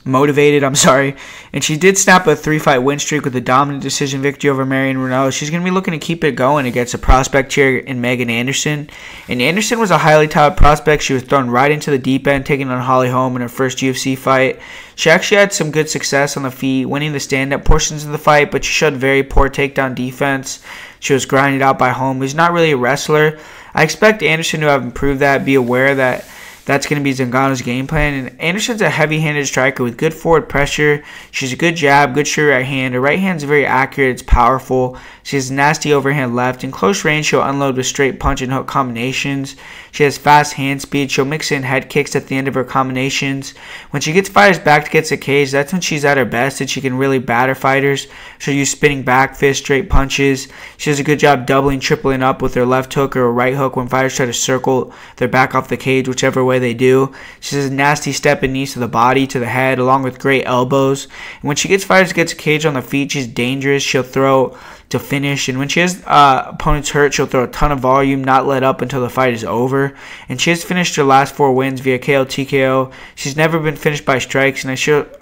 motivated, and she did snap a 3-fight win streak with a dominant decision victory over Marion Renault. She's going to be looking to keep it going against a prospect here in Megan Anderson. And Anderson was a highly touted prospect. She was thrown right into the deep end, taking on Holly Holm in her first UFC fight. She actually had some good success on the feet, winning the stand-up portions of the fight, but she showed very poor takedown defense. She was grinded out by Holm, who's not really a wrestler. I expect Anderson to have improved that, be aware that that's going to be Zingano's game plan. And Anderson's a heavy-handed striker with good forward pressure. She's a good jab, good straight right hand. Her right hand's very accurate. It's powerful. She has nasty overhand left. In close range, she'll unload with straight punch and hook combinations. She has fast hand speed. She'll mix in head kicks at the end of her combinations. When she gets fighters back against the cage, that's when she's at her best, and she can really batter fighters. She'll use spinning back fists, straight punches. She does a good job doubling, tripling up with her left hook or a right hook when fighters try to circle their back off the cage, whichever way they do. She has a nasty step and knees to the body, to the head, along with great elbows. And when she gets fighters against the cage on the feet, she's dangerous. She'll throw to finish, and when she has opponents hurt, she'll throw a ton of volume, not let up until the fight is over. And she has finished her last 4 wins via KO TKO. She's never been finished by strikes, and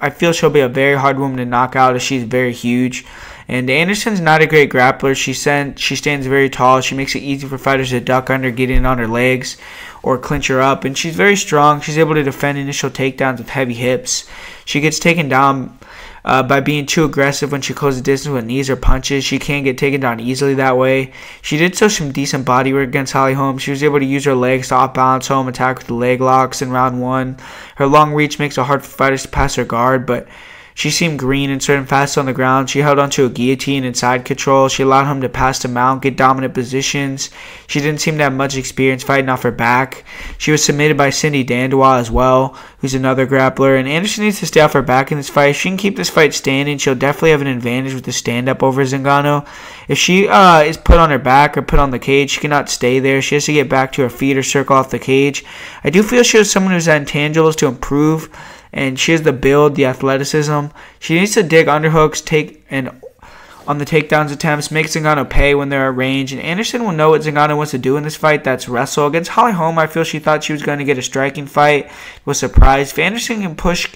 I feel she'll be a very hard woman to knock out, as she's very huge. And Anderson's not a great grappler. She stands very tall. She makes it easy for fighters to duck under, get in on her legs, or clinch her up. And she's very strong. She's able to defend initial takedowns with heavy hips. She gets taken down by being too aggressive when she closes distance with knees or punches. She can't get taken down easily that way. She did show some decent body work against Holly Holm. She was able to use her legs to off-balance Holm, attack with the leg locks in round 1. Her long reach makes it hard for fighters to pass her guard, but She seemed green in certain facets on the ground. She held onto a guillotine and side control. She allowed him to pass the mount, get dominant positions. She didn't seem to have much experience fighting off her back. She was submitted by Cindy Dandois as well, who's another grappler. And Anderson needs to stay off her back in this fight. If she can keep this fight standing, she'll definitely have an advantage with the stand-up over Zingano. If she is put on her back or put on the cage, she cannot stay there. She has to get back to her feet or circle off the cage. I do feel she has someone who's had intangibles to improve, and she has the build, the athleticism. She needs to dig underhooks, on the takedowns attempts, make Zingano pay when they're at range, and Anderson will know what Zingano wants to do in this fight. That's wrestle. Against Holly Holm, I feel she thought she was going to get a striking fight. Was surprised. If Anderson can push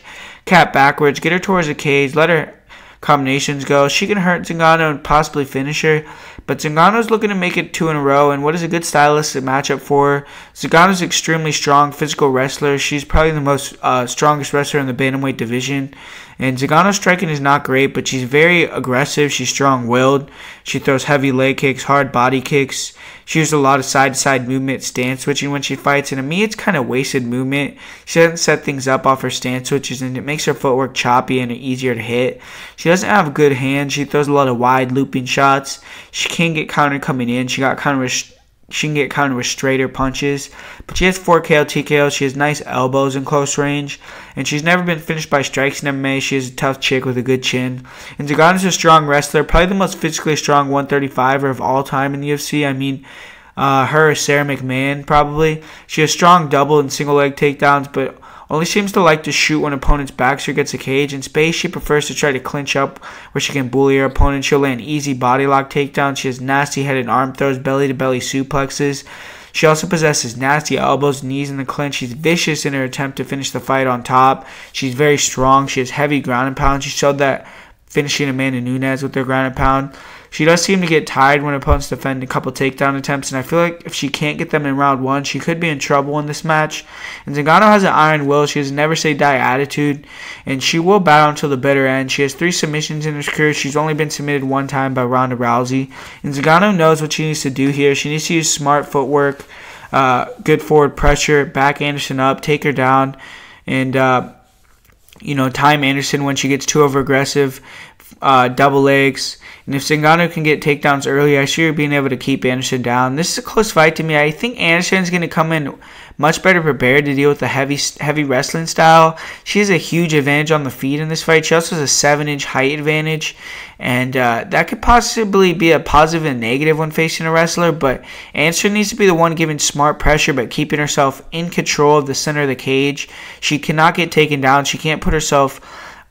Kat backwards, get her towards the cage, let her combinations go, she can hurt Zingano and possibly finish her. But Zingano's looking to make it 2 in a row, and what is a good stylistic matchup for her? Zingano's extremely strong physical wrestler. She's probably the most strongest wrestler in the bantamweight division. And Zingano's striking is not great, but she's very aggressive. She's strong-willed. She throws heavy leg kicks, hard body kicks. She uses a lot of side-to-side movement, stance switching when she fights. And to me, it's kind of wasted movement. She doesn't set things up off her stance switches, and it makes her footwork choppy and easier to hit. She doesn't have a good hand. She throws a lot of wide looping shots. She can get countered coming in. She can get countered with straighter punches. But she has 4 KO TKOs. She has nice elbows in close range. And she's never been finished by strikes in MMA. She is a tough chick with a good chin. And Zingano's a strong wrestler. Probably the most physically strong 135er of all time in the UFC. I mean, her or Sarah McMahon probably. She has strong double and single leg takedowns, but only seems to like to shoot when opponent's backs her against a cage. In space, she prefers to try to clinch up where she can bully her opponent. She'll land easy body lock takedowns. She has nasty headed arm throws, belly-to-belly suplexes. She also possesses nasty elbows, knees in the clinch. She's vicious in her attempt to finish the fight on top. She's very strong. She has heavy ground and pound. She showed that finishing Amanda Nunes with her ground and pound. She does seem to get tired when opponents defend a couple takedown attempts, and I feel like if she can't get them in round 1, she could be in trouble in this match. And Zingano has an iron will. She has a never say die attitude, and she will battle until the bitter end. She has 3 submissions in her career. She's only been submitted 1 time by Ronda Rousey. And Zingano knows what she needs to do here. She needs to use smart footwork, good forward pressure, back Anderson up, take her down, and time Anderson when she gets too over-aggressive, double legs. And if Zingano can get takedowns early, I see her being able to keep Anderson down. This is a close fight to me. I think Anderson's going to come in much better prepared to deal with the heavy wrestling style. She has a huge advantage on the feet in this fight. She also has a 7-inch height advantage. And that could possibly be a positive and negative when facing a wrestler. But Anderson needs to be the one giving smart pressure but keeping herself in control of the center of the cage. She cannot get taken down. She can't put herself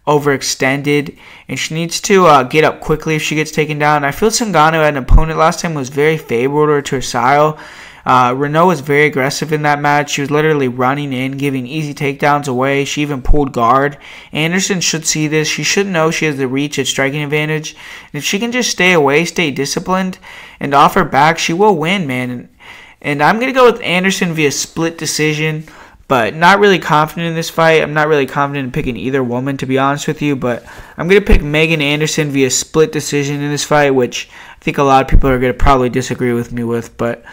overextended, and she needs to get up quickly if she gets taken down. I feel Zingano had an opponent last time was very favorable to her style. Renault was very aggressive in that match. She was literally running in, giving easy takedowns away. She even pulled guard. Anderson should see this. She should know she has the reach and striking advantage. And if she can just stay away, stay disciplined, and off her back, she will win, man. And I'm going to go with Anderson via split decision. But not really confident in this fight. I'm not really confident in picking either woman, to be honest with you. But I'm going to pick Megan Anderson via split decision in this fight, which I think a lot of people are going to probably disagree with me with. But,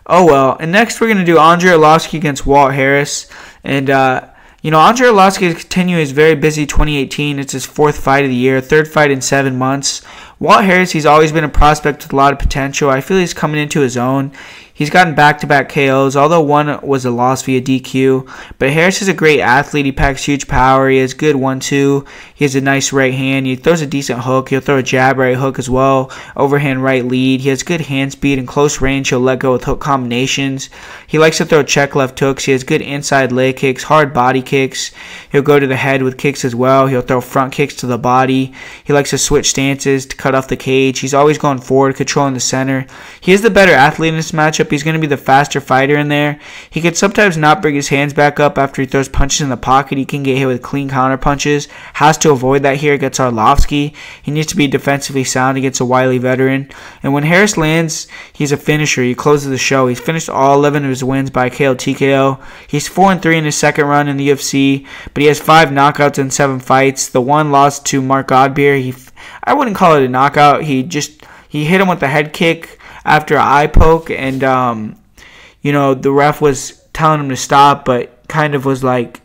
oh well. And next we're going to do Andrei Arlovski against Walt Harris. And, Andrei Arlovski is continuing his very busy 2018. It's his 4th fight of the year, 3rd fight in 7 months. Walt Harris, he's always been a prospect with a lot of potential. I feel he's coming into his own. He's gotten back-to-back KOs, although one was a loss via DQ. But Harris is a great athlete. He packs huge power. He has good 1-2. He has a nice right hand. He throws a decent hook. He'll throw a jab right hook as well. Overhand right lead. He has good hand speed and close range. He'll let go with hook combinations. He likes to throw check left hooks. He has good inside leg kicks, hard body kicks. He'll go to the head with kicks as well. He'll throw front kicks to the body. He likes to switch stances to cut off the cage. He's always going forward, controlling the center. He is the better athlete in this matchup. He's going to be the faster fighter in there. He can sometimes not bring his hands back up after he throws punches in the pocket. He can get hit with clean counter punches. Has to avoid that here against Arlovski. He needs to be defensively sound against a wily veteran. And when Harris lands, he's a finisher. He closes the show. He's finished all 11 of his wins by KO TKO. He's 4-3 in his second run in the UFC, but he has 5 knockouts in 7 fights. The one lost to Mark Godbeer. I wouldn't call it a knockout. He hit him with a head kick after an eye poke, and the ref was telling him to stop, but kind of was like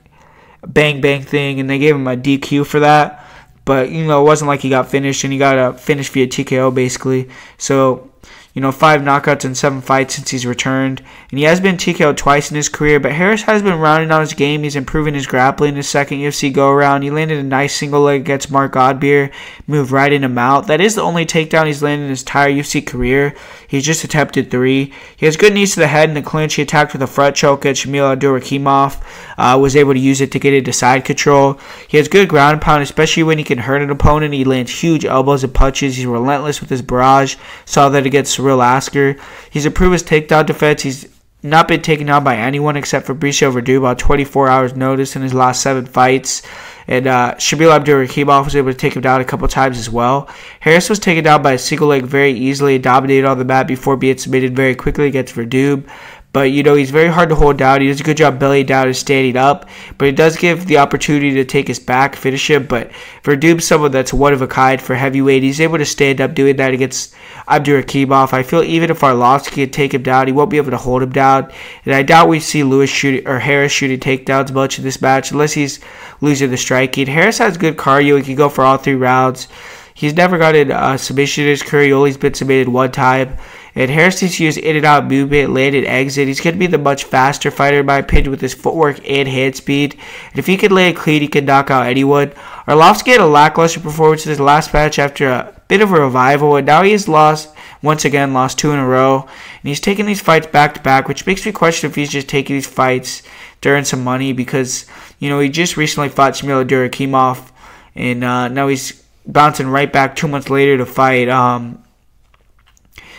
a bang bang thing, and they gave him a DQ for that. but it wasn't like he got finished, and he got finished via TKO basically. So 5 knockouts in 7 fights since he's returned. And he has been TKO'd twice in his career, but Harris has been rounding out his game. He's improving his grappling in his second UFC go-around. He landed a nice single leg against Mark Godbeer, moved right in him out. That is the only takedown he's landed in his entire UFC career. He's just attempted 3. He has good knees to the head in the clinch. He attacked with a front choke at Shamil Abdurakhimov. Was able to use it to get into side control. He has good ground and pound, especially when he can hurt an opponent. He lands huge elbows and punches. He's relentless with his barrage. Saw that against Cyril Asker. He's improved his takedown defense. He's not been taken down by anyone except Fabricio Verdum on 24 hours notice in his last 7 fights. And Shamil Abdurakhimov was able to take him down a couple times as well. Harris was taken down by a single leg very easily and dominated on the mat before being submitted very quickly against Verdum. But, he's very hard to hold down. He does a good job bellying down and standing up. But it does give the opportunity to take his back, finish him. But Verdum's someone that's one of a kind for heavyweight. He's able to stand up doing that against Abdurakhimov. I feel even if Arlovsky can take him down, he won't be able to hold him down. And I doubt we see Harris shooting takedowns much in this match unless he's losing the striking. Harris has good cardio. He can go for all 3 rounds. He's never gotten a submission in his career. He's only been submitted 1 time. And Harris needs to use in and out movement, land and exit. He's going to be the much faster fighter, in my opinion, with his footwork and hand speed. And if he can land clean, he can knock out anyone. Arlovsky had a lackluster performance in his last match after a bit of a revival, and now he has lost 2 in a row. And he's taking these fights back-to-back, which makes me question if he's just taking these fights to earn some money because, he just recently fought Shamil Abdurakhimov, and now he's bouncing right back 2 months later to fight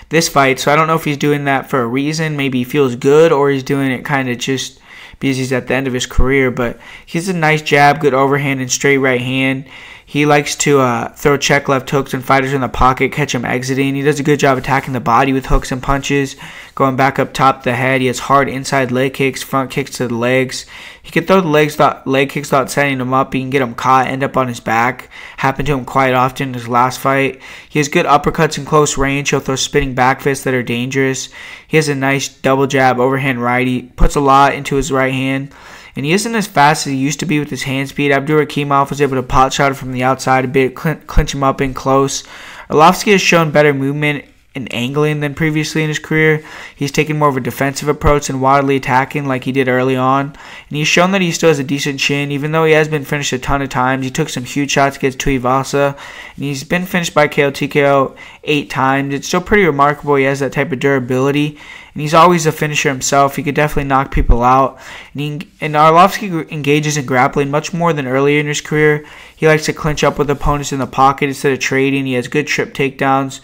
this fight. So I don't know if he's doing that for a reason. Maybe he feels good, or he's doing it kind of just because he's at the end of his career. But he's a nice jab, good overhand, and straight right hand. He likes to throw check left hooks and fighters in the pocket, catch him exiting. He does a good job attacking the body with hooks and punches, going back up top the head. He has hard inside leg kicks, front kicks to the legs. He can throw the leg kicks without setting him up. He can get him caught, end up on his back. Happened to him quite often in his last fight. He has good uppercuts in close range. He'll throw spinning back fists that are dangerous. He has a nice double jab, overhand right. He puts a lot into his right hand. And he isn't as fast as he used to be with his hand speed. Abdurakhimov was able to pot shot him from the outside a bit, clinch him up in close. Arlovsky has shown better movement and angling than previously in his career. He's taken more of a defensive approach and wildly attacking like he did early on. And he's shown that he still has a decent chin, even though he has been finished a ton of times. He took some huge shots against Tuivasa, and he's been finished by KO TKO 8 times. It's still pretty remarkable he has that type of durability. And he's always a finisher himself. He could definitely knock people out. And Arlovsky engages in grappling much more than earlier in his career. He likes to clinch up with opponents in the pocket instead of trading. He has good trip takedowns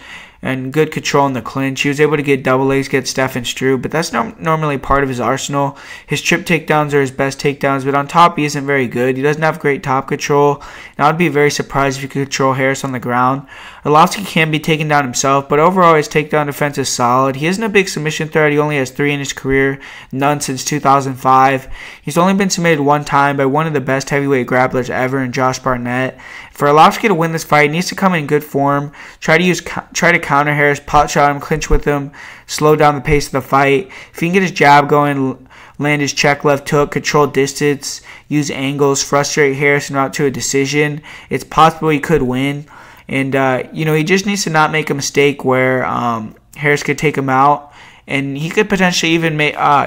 and good control in the clinch. He was able to get double legs against Stefan Struve, but that's not normally part of his arsenal. His trip takedowns are his best takedowns, but on top he isn't very good. He doesn't have great top control, and I'd be very surprised if he could control Harris on the ground. Arlovsky can be taken down himself, but overall his takedown defense is solid. He isn't a big submission threat. He only has 3 in his career, none since 2005. He's only been submitted 1 time by one of the best heavyweight grapplers ever in Josh Barnett. For Arlovsky to win this fight, he needs to come in good form, try to counter Harris, pot shot him, clinch with him, slow down the pace of the fight. If he can get his jab going, land his check left hook, control distance, use angles, frustrate Harris and route to a decision, it's possible he could win. And, he just needs to not make a mistake where Harris could take him out. And he could potentially even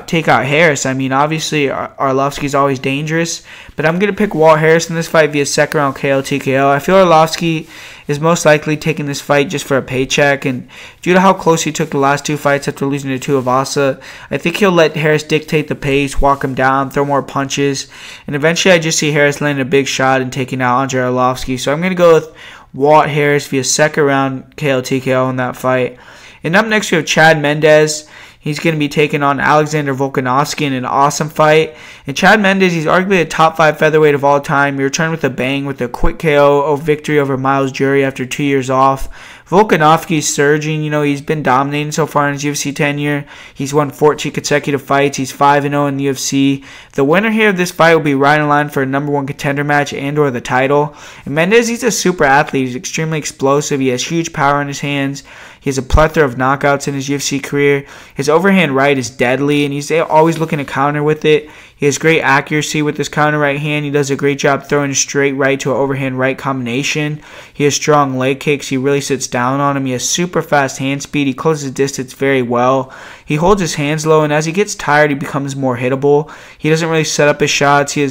take out Harris. I mean, obviously, Arlovsky's always dangerous. But I'm going to pick Walt Harris in this fight via second round KO TKO. I feel Arlovsky is most likely taking this fight just for a paycheck. And due to how close he took the last 2 fights after losing to Tuivasa, I think he'll let Harris dictate the pace, walk him down, throw more punches. And eventually, I just see Harris landing a big shot and taking out Andrei Arlovsky. So I'm going to go with Walt Harris via second round KO TKO in that fight. And up next, we have Chad Mendes. He's going to be taking on Alexander Volkanovski in an awesome fight. And Chad Mendes, he's arguably a top 5 featherweight of all time. He returned with a bang with a quick KO victory over Miles Jury after 2 years off. Volkanovski's surging. He's been dominating so far in his UFC tenure. He's won 14 consecutive fights. He's 5-0 in the UFC. The winner here of this fight will be right in line for a number 1 contender match and or the title. And Mendes, he's a super athlete. He's extremely explosive. He has huge power in his hands. He has a plethora of knockouts in his UFC career. His overhand right is deadly, and he's always looking to counter with it. He has great accuracy with his counter right hand. He does a great job throwing a straight right to an overhand right combination. He has strong leg kicks. He really sits down on him. He has super fast hand speed. He closes distance very well. He holds his hands low, and as he gets tired, he becomes more hittable. He doesn't really set up his shots. He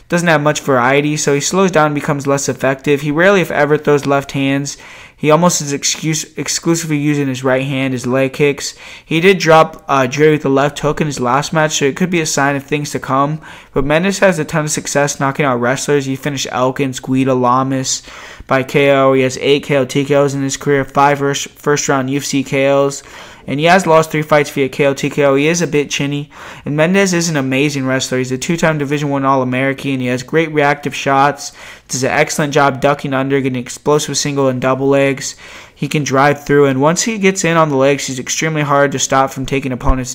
doesn't have much variety, so he slows down and becomes less effective. He rarely, if ever, throws left hands. He almost is exclusively using his right hand, his leg kicks. He did drop Jerry with the left hook in his last match, so it could be a sign of things to come. But Mendes has a ton of success knocking out wrestlers. He finished Elkins, Guida, Lamas by KO. He has 8 KO TKOs in his career, 5 first-round UFC KOs. And he has lost 3 fights via KO TKO. He is a bit chinny. And Mendes is an amazing wrestler. He's a 2-time Division I All-American. He has great reactive shots. Does an excellent job ducking under, getting explosive single and double legs. He can drive through, and once he gets in on the legs, he's extremely hard to stop from taking opponents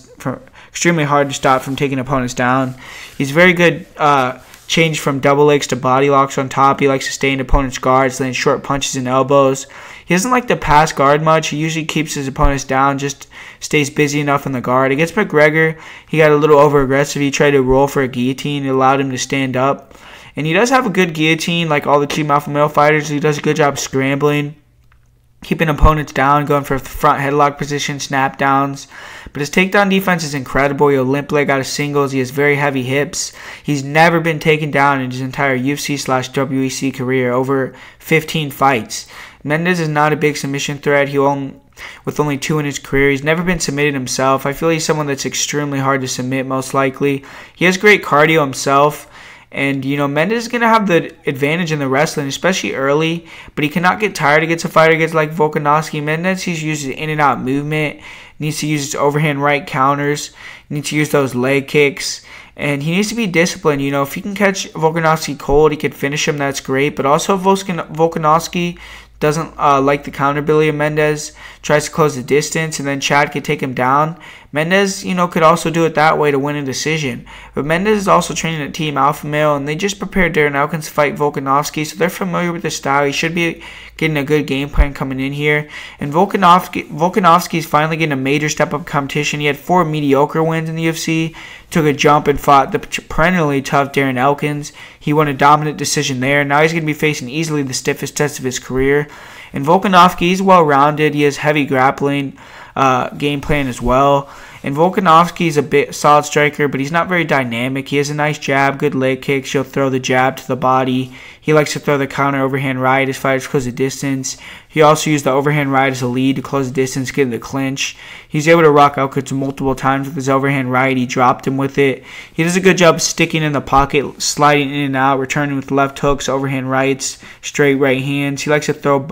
down. He's very good. Change from double legs to body locks on top. He likes to stay in opponent's guards, laying short punches and elbows. He doesn't like to pass guard much. He usually keeps his opponents down, just stays busy enough in the guard. Against McGregor, he got a little over-aggressive. He tried to roll for a guillotine. It allowed him to stand up. And he does have a good guillotine, like all the cheap alpha male fighters. He does a good job scrambling, keeping opponents down, going for front headlock position, snap downs. But his takedown defense is incredible. He'll limp leg out of singles. He has very heavy hips. He's never been taken down in his entire UFC/WEC career, over 15 fights. Mendes is not a big submission threat. With only 2 in his career. He's never been submitted himself. I feel he's someone that's extremely hard to submit, most likely. He has great cardio himself. And, Mendes is going to have the advantage in the wrestling, especially early. But he cannot get tired against a fighter against like Volkanovski. Mendes, he's using in and out movement. Needs to use his overhand right counters. Needs to use those leg kicks. And he needs to be disciplined. If he can catch Volkanovski cold, he could finish him. That's great. But also, Volkanovski doesn't like the counter ability of Mendes, tries to close the distance, and then Chad could take him down. Mendes, could also do it that way to win a decision. But Mendes is also training at Team Alpha Male, and they just prepared Darren Elkins to fight Volkanovski, so they're familiar with the style. He should be getting a good game plan coming in here. And Volkanovski is finally getting a major step up competition. He had 4 mediocre wins in the UFC, took a jump and fought the perennially tough Darren Elkins. He won a dominant decision there. Now he's going to be facing easily the stiffest test of his career. And Volkanovski is well-rounded. He has heavy grappling game plan as well. And Volkanovski is a bit solid striker, but he's not very dynamic. He has a nice jab, good leg kicks. He'll throw the jab to the body. He likes to throw the counter overhand right as fighters close the distance. He also used the overhand right as a lead to close the distance, get in the clinch. He's able to rock Elkins multiple times with his overhand right. He dropped him with it. He does a good job sticking in the pocket, sliding in and out, returning with left hooks, overhand rights, straight right hands. He likes to throw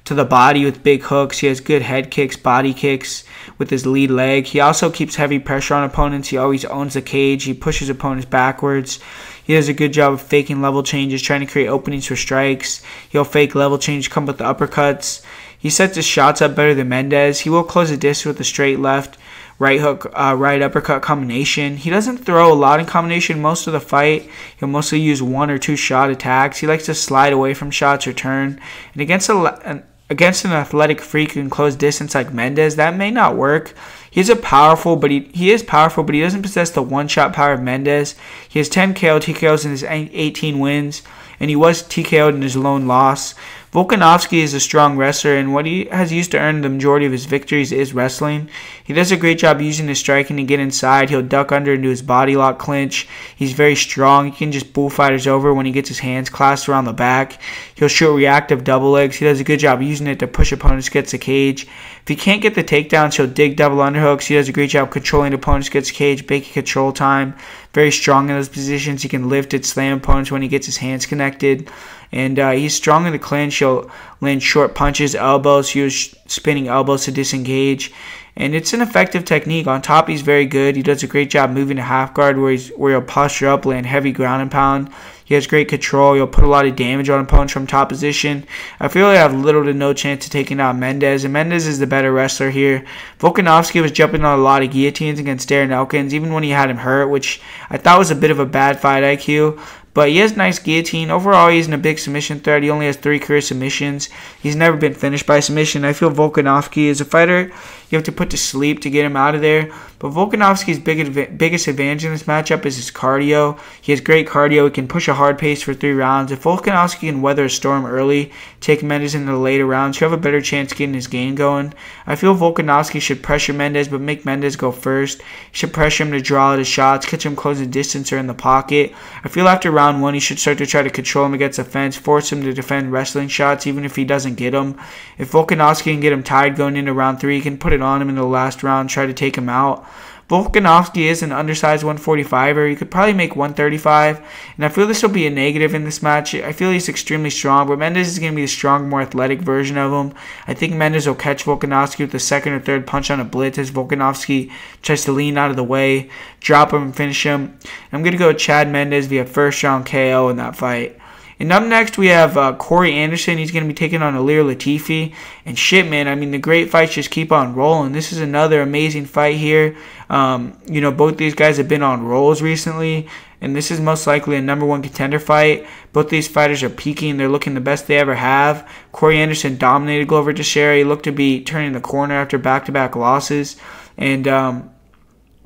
to the body with big hooks. He has good head kicks, body kicks with his lead leg. He also keeps heavy pressure on opponents. He always owns the cage. He pushes opponents backwards. He does a good job of faking level changes, trying to create openings for strikes. He'll fake level change, come with the uppercuts. He sets his shots up better than Mendes. He will close the distance with a straight left, right hook, right uppercut combination. He doesn't throw a lot in combination most of the fight. He'll mostly use 1 or 2 shot attacks. He likes to slide away from shots or turn. And against an athletic freak who can close distance like Mendes, that may not work. He is powerful, but he doesn't possess the one-shot power of Mendes. He has 10 KO TKOs in his 18 wins, and he was TKO'd in his lone loss. Volkanovski is a strong wrestler, and what he has used to earn the majority of his victories is wrestling. He does a great job using his striking to get inside. He'll duck under into his body lock clinch. He's very strong. He can just bull fighters over when he gets his hands clasped around the back. He'll shoot reactive double legs. He does a good job using it to push opponents against the cage. If he can't get the takedowns, he'll dig double underhooks. He does a great job controlling opponents against the cage, making control time. Very strong in those positions. He can lift and slam opponents when he gets his hands connected. And he's strong in the clinch. He'll land short punches, elbows. He was spinning elbows to disengage. And it's an effective technique. On top, he's very good. He does a great job moving to half guard where he'll posture up, land heavy ground and pound. He has great control. He'll put a lot of damage on opponents from top position. I feel like I have little to no chance of taking out Mendes, and Mendes is the better wrestler here. Volkanovski was jumping on a lot of guillotines against Darren Elkins, even when he had him hurt, which I thought was a bit of a bad fight IQ. But he has nice guillotine. Overall, he isn't a big submission threat. He only has 3 career submissions. He's never been finished by submission. I feel Volkanovski is a fighter you have to put to sleep to get him out of there. But Volkanovski's biggest advantage in this matchup is his cardio. He has great cardio. He can push a hard pace for 3 rounds. If Volkanovski can weather a storm early, take Mendes into the later rounds, he'll have a better chance getting his game going. I feel Volkanovski should pressure Mendes, but make Mendes go first. He should pressure him to draw out his shots, catch him close the distance or in the pocket. I feel after round 1, he should start to try to control him against the fence, force him to defend wrestling shots, even if he doesn't get them. If Volkanovski can get him tied going into round 3, he can put it on him in the last round, try to take him out. Volkanovski is an undersized 145er. He could probably make 135, and I feel this will be a negative in this match. I feel he's extremely strong, but Mendes is going to be the strong, more athletic version of him. I think Mendes will catch Volkanovski with the second or third punch on a blitz as Volkanovski tries to lean out of the way, drop him, and finish him. I'm going to go with Chad Mendes via first round KO in that fight. And up next, we have Corey Anderson. He's going to be taking on Ilir Latifi. And shit, man, I mean, the great fights just keep on rolling. This is another amazing fight here. Both these guys have been on rolls recently. And this is most likely a #1 contender fight. Both these fighters are peaking. They're looking the best they ever have. Corey Anderson dominated Glover Teixeira. He looked to be turning the corner after back-to-back losses. And,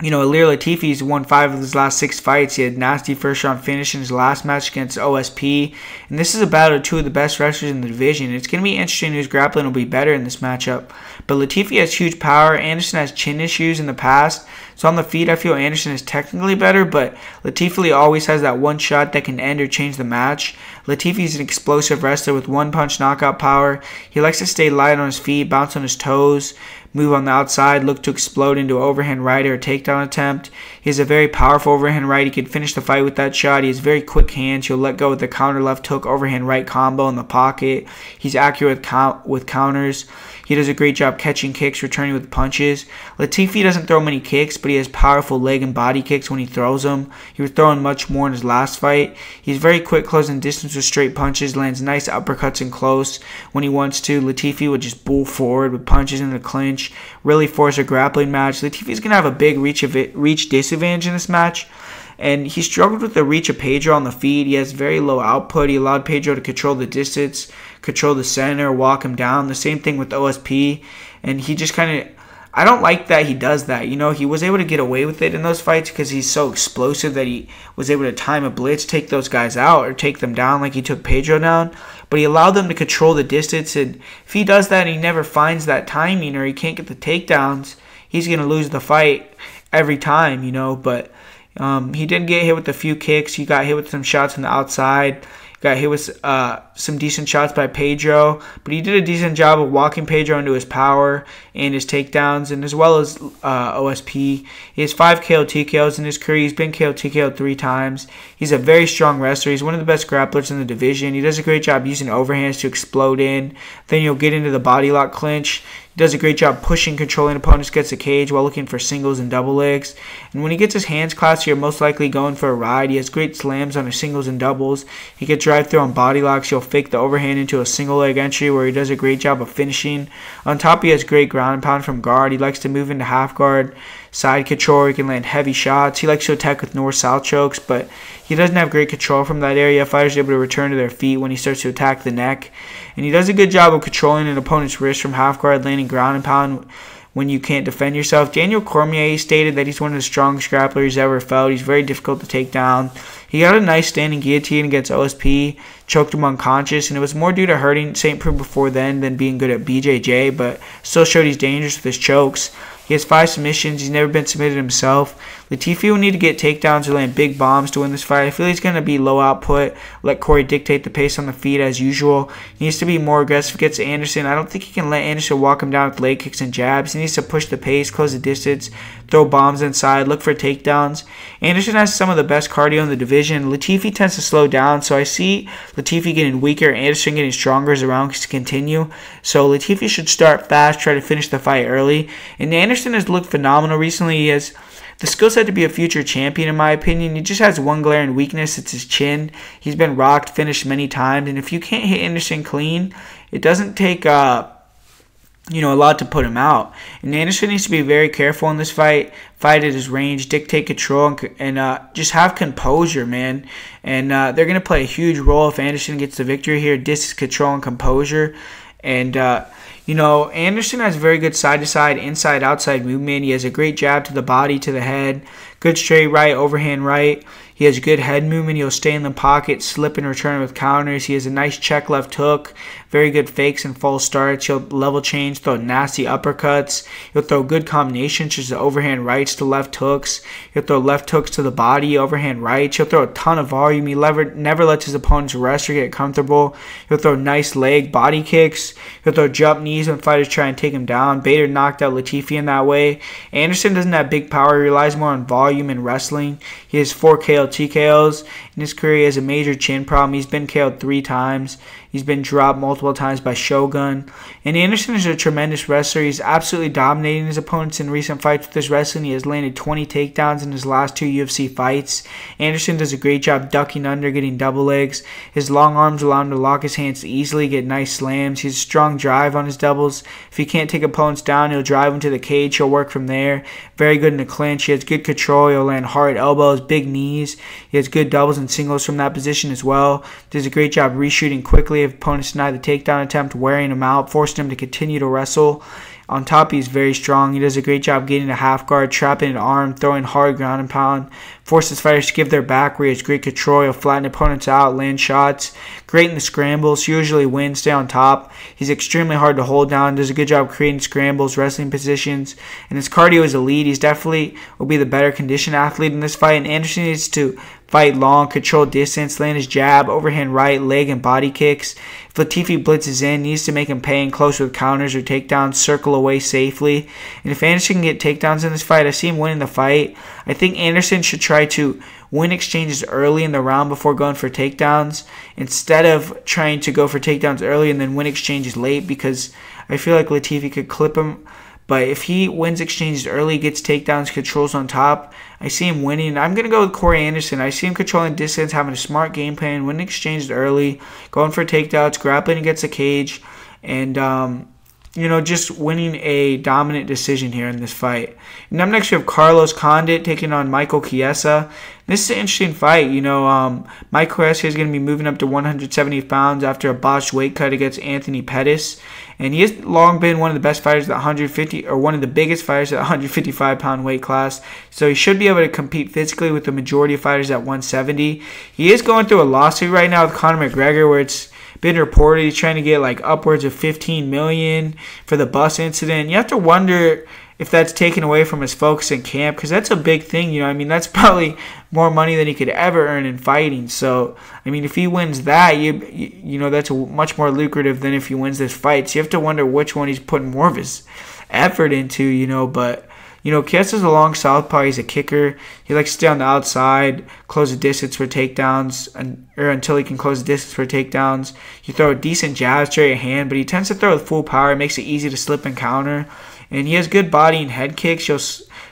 Ilir Latifi's won 5 of his last 6 fights. He had nasty first-round finish in his last match against OSP. And this is a battle of 2 of the best wrestlers in the division. It's going to be interesting whose grappling will be better in this matchup. But Latifi has huge power. Anderson has chin issues in the past. So on the feet, I feel Anderson is technically better, but Latifi always has that one shot that can end or change the match. Latifi is an explosive wrestler with one-punch knockout power. He likes to stay light on his feet, bounce on his toes, move on the outside, look to explode into an overhand right or a takedown attempt. He has a very powerful overhand right. He can finish the fight with that shot. He has very quick hands. He'll let go with the counter left hook, overhand right combo in the pocket. He's accurate with counters. He does a great job catching kicks, returning with punches. Latifi doesn't throw many kicks, but he has powerful leg and body kicks when he throws them. He was throwing much more in his last fight. He's very quick closing distance with straight punches, lands nice uppercuts in close when he wants to. Latifi would just bull forward with punches in the clinch, really force a grappling match. Latifi's going to have a big reach disadvantage in this match. And he struggled with the reach of Pedro on the feet. He has very low output. He allowed Pedro to control the distance, control the center, walk him down. The same thing with OSP. And he just kind of... I don't like that he does that. He was able to get away with it in those fights because he's so explosive that he was able to time a blitz, take those guys out, or take them down like he took Pedro down. But he allowed them to control the distance. And if he does that and he never finds that timing or he can't get the takedowns, he's going to lose the fight every time, But... he did get hit with a few kicks. He got hit with some shots from the outside. Got hit with some decent shots by Pedro. But he did a decent job of walking Pedro into his power and his takedowns, and as well as OSP. He has 5 KO TKOs in his career. He's been KO TKO'd 3 times. He's a very strong wrestler. He's one of the best grapplers in the division. He does a great job using overhands to explode in. Then you'll get into the body lock clinch. He does a great job pushing, controlling opponents against the cage while looking for singles and double legs. And when he gets his hands clasped, you're most likely going for a ride. He has great slams on his singles and doubles. He can drive through on body locks. He'll fake the overhand into a single leg entry where he does a great job of finishing. On top, he has great ground and pound from guard. He likes to move into half guard, side control. He can land heavy shots. He likes to attack with north-south chokes, but he doesn't have great control from that area. Fighters are able to return to their feet when he starts to attack the neck. And he does a good job of controlling an opponent's wrist from half guard, landing ground and pound when you can't defend yourself. Daniel Cormier stated that he's one of the strongest grapplers he's ever felt. He's very difficult to take down. He got a nice standing guillotine against OSP, choked him unconscious, and it was more due to hurting St. Preux before then than being good at BJJ, but still showed he's dangerous with his chokes. He has 5 submissions. He's never been submitted himself. Latifi will need to get takedowns or land big bombs to win this fight. I feel he's going to be low output, let Corey dictate the pace on the feet as usual. He needs to be more aggressive against Anderson. I don't think he can let Anderson walk him down with leg kicks and jabs. He needs to push the pace, close the distance, throw bombs inside, look for takedowns. Anderson has some of the best cardio in the division. Latifi tends to slow down, so I see Latifi getting weaker, Anderson getting stronger as the rounds continue. So Latifi should start fast, try to finish the fight early. And Anderson has looked phenomenal recently. He has the skill set to be a future champion, in my opinion. He just has one glaring weakness. It's his chin. He's been rocked, finished many times. And if you can't hit Anderson clean, it doesn't take a lot to put him out. And Anderson needs to be very careful in this fight at his range, dictate control, and just have composure, man. And they're going to play a huge role if Anderson gets the victory here, distance control and composure. And, Anderson has very good side-to-side, inside-outside movement. He has a great jab to the body, to the head, good straight right, overhand right. He has good head movement. He'll stay in the pocket, slip and return with counters. He has a nice check left hook, very good fakes and false starts. He'll level change, throw nasty uppercuts. He'll throw good combinations, such as overhand rights to left hooks. He'll throw left hooks to the body, overhand rights. He'll throw a ton of volume. He never lets his opponents rest or get comfortable. He'll throw nice leg body kicks. He'll throw jump knees when fighters try and take him down. Bader knocked out Latifi in that way. Anderson doesn't have big power. He relies more on volume and wrestling. He has 4 KO TKOs. In his career, he has a major chin problem. He's been KO'd 3 times. He's been dropped multiple times by Shogun. And Anderson is a tremendous wrestler. He's absolutely dominating his opponents in recent fights with his wrestling. He has landed 20 takedowns in his last 2 UFC fights. Anderson does a great job ducking under, getting double legs. His long arms allow him to lock his hands easily, get nice slams. He has a strong drive on his doubles. If he can't take opponents down, he'll drive them to the cage. He'll work from there. Very good in the clinch. He has good control. He'll land hard elbows, big knees. He has good doubles and singles from that position as well. Does a great job reshooting quickly if opponents deny the takedown attempt, wearing him out, forcing him to continue to wrestle. On top, he's very strong. He does a great job getting a half guard, trapping an arm, throwing hard ground and pound. Forces fighters to give their back where he has great control. He'll flatten opponents out, land shots. Great in the scrambles. Usually wins, stay on top. He's extremely hard to hold down. Does a good job creating scrambles, wrestling positions. And his cardio is elite. He's definitely will be the better conditioned athlete in this fight. And Anderson needs to fight long, control distance, land his jab, overhand right, leg, and body kicks. If Latifi blitzes in, needs to make him pay in close with counters or takedowns, circle away safely. And if Anderson can get takedowns in this fight, I see him winning the fight. I think Anderson should try to win exchanges early in the round before going for takedowns, instead of trying to go for takedowns early and then win exchanges late, because I feel like Latifi could clip him. But if he wins exchanges early, gets takedowns, controls on top, I see him winning. I'm going to go with Corey Anderson. I see him controlling distance, having a smart game plan, winning exchanges early, going for takedowns, grappling against the cage, and just winning a dominant decision here in this fight. And up next we have Carlos Condit taking on Michael Chiesa. This is an interesting fight. Michael Chiesa is going to be moving up to 170 pounds after a botched weight cut against Anthony Pettis. And he has long been one of the best fighters at 150, or one of the biggest fighters at 155-pound weight class. So he should be able to compete physically with the majority of fighters at 170. He is going through a lawsuit right now with Conor McGregor, where it's been reported he's trying to get like upwards of $15 million for the bus incident. You have to wonder if that's taken away from his focus in camp, because that's a big thing. That's probably more money than he could ever earn in fighting. So if he wins that, that's much more lucrative than if he wins this fight. So you have to wonder which one he's putting more of his effort into. But Chiesa's a long southpaw. He's a kicker. He likes to stay on the outside, close the distance for takedowns, or until he can close the distance for takedowns. He throw a decent jab, straight hand, but he tends to throw with full power. It makes it easy to slip and counter. And he has good body and head kicks. He'll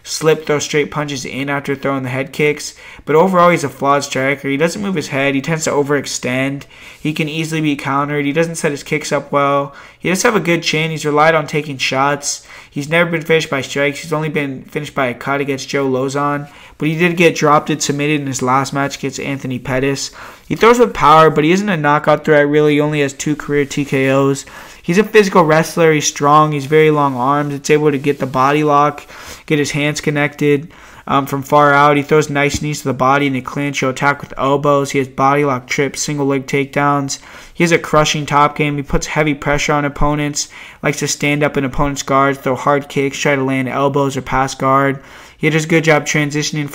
slip, throw straight punches in after throwing the head kicks. But overall, he's a flawed striker. He doesn't move his head. He tends to overextend. He can easily be countered. He doesn't set his kicks up well. He does have a good chin. He's relied on taking shots. He's never been finished by strikes. He's only been finished by a cut against Joe Lozon. But he did get dropped and submitted in his last match against Anthony Pettis. He throws with power, but he isn't a knockout threat, really. He only has 2 career TKOs. He's a physical wrestler. He's strong. He's very long arms. It's able to get the body lock, get his hands connected from far out. He throws nice knees to the body in the clinch. He'll attack with elbows. He has body lock trips, single leg takedowns. He has a crushing top game. He puts heavy pressure on opponents, likes to stand up in opponents' guards, throw hard kicks, try to land elbows or pass guard. He does a good job transitioning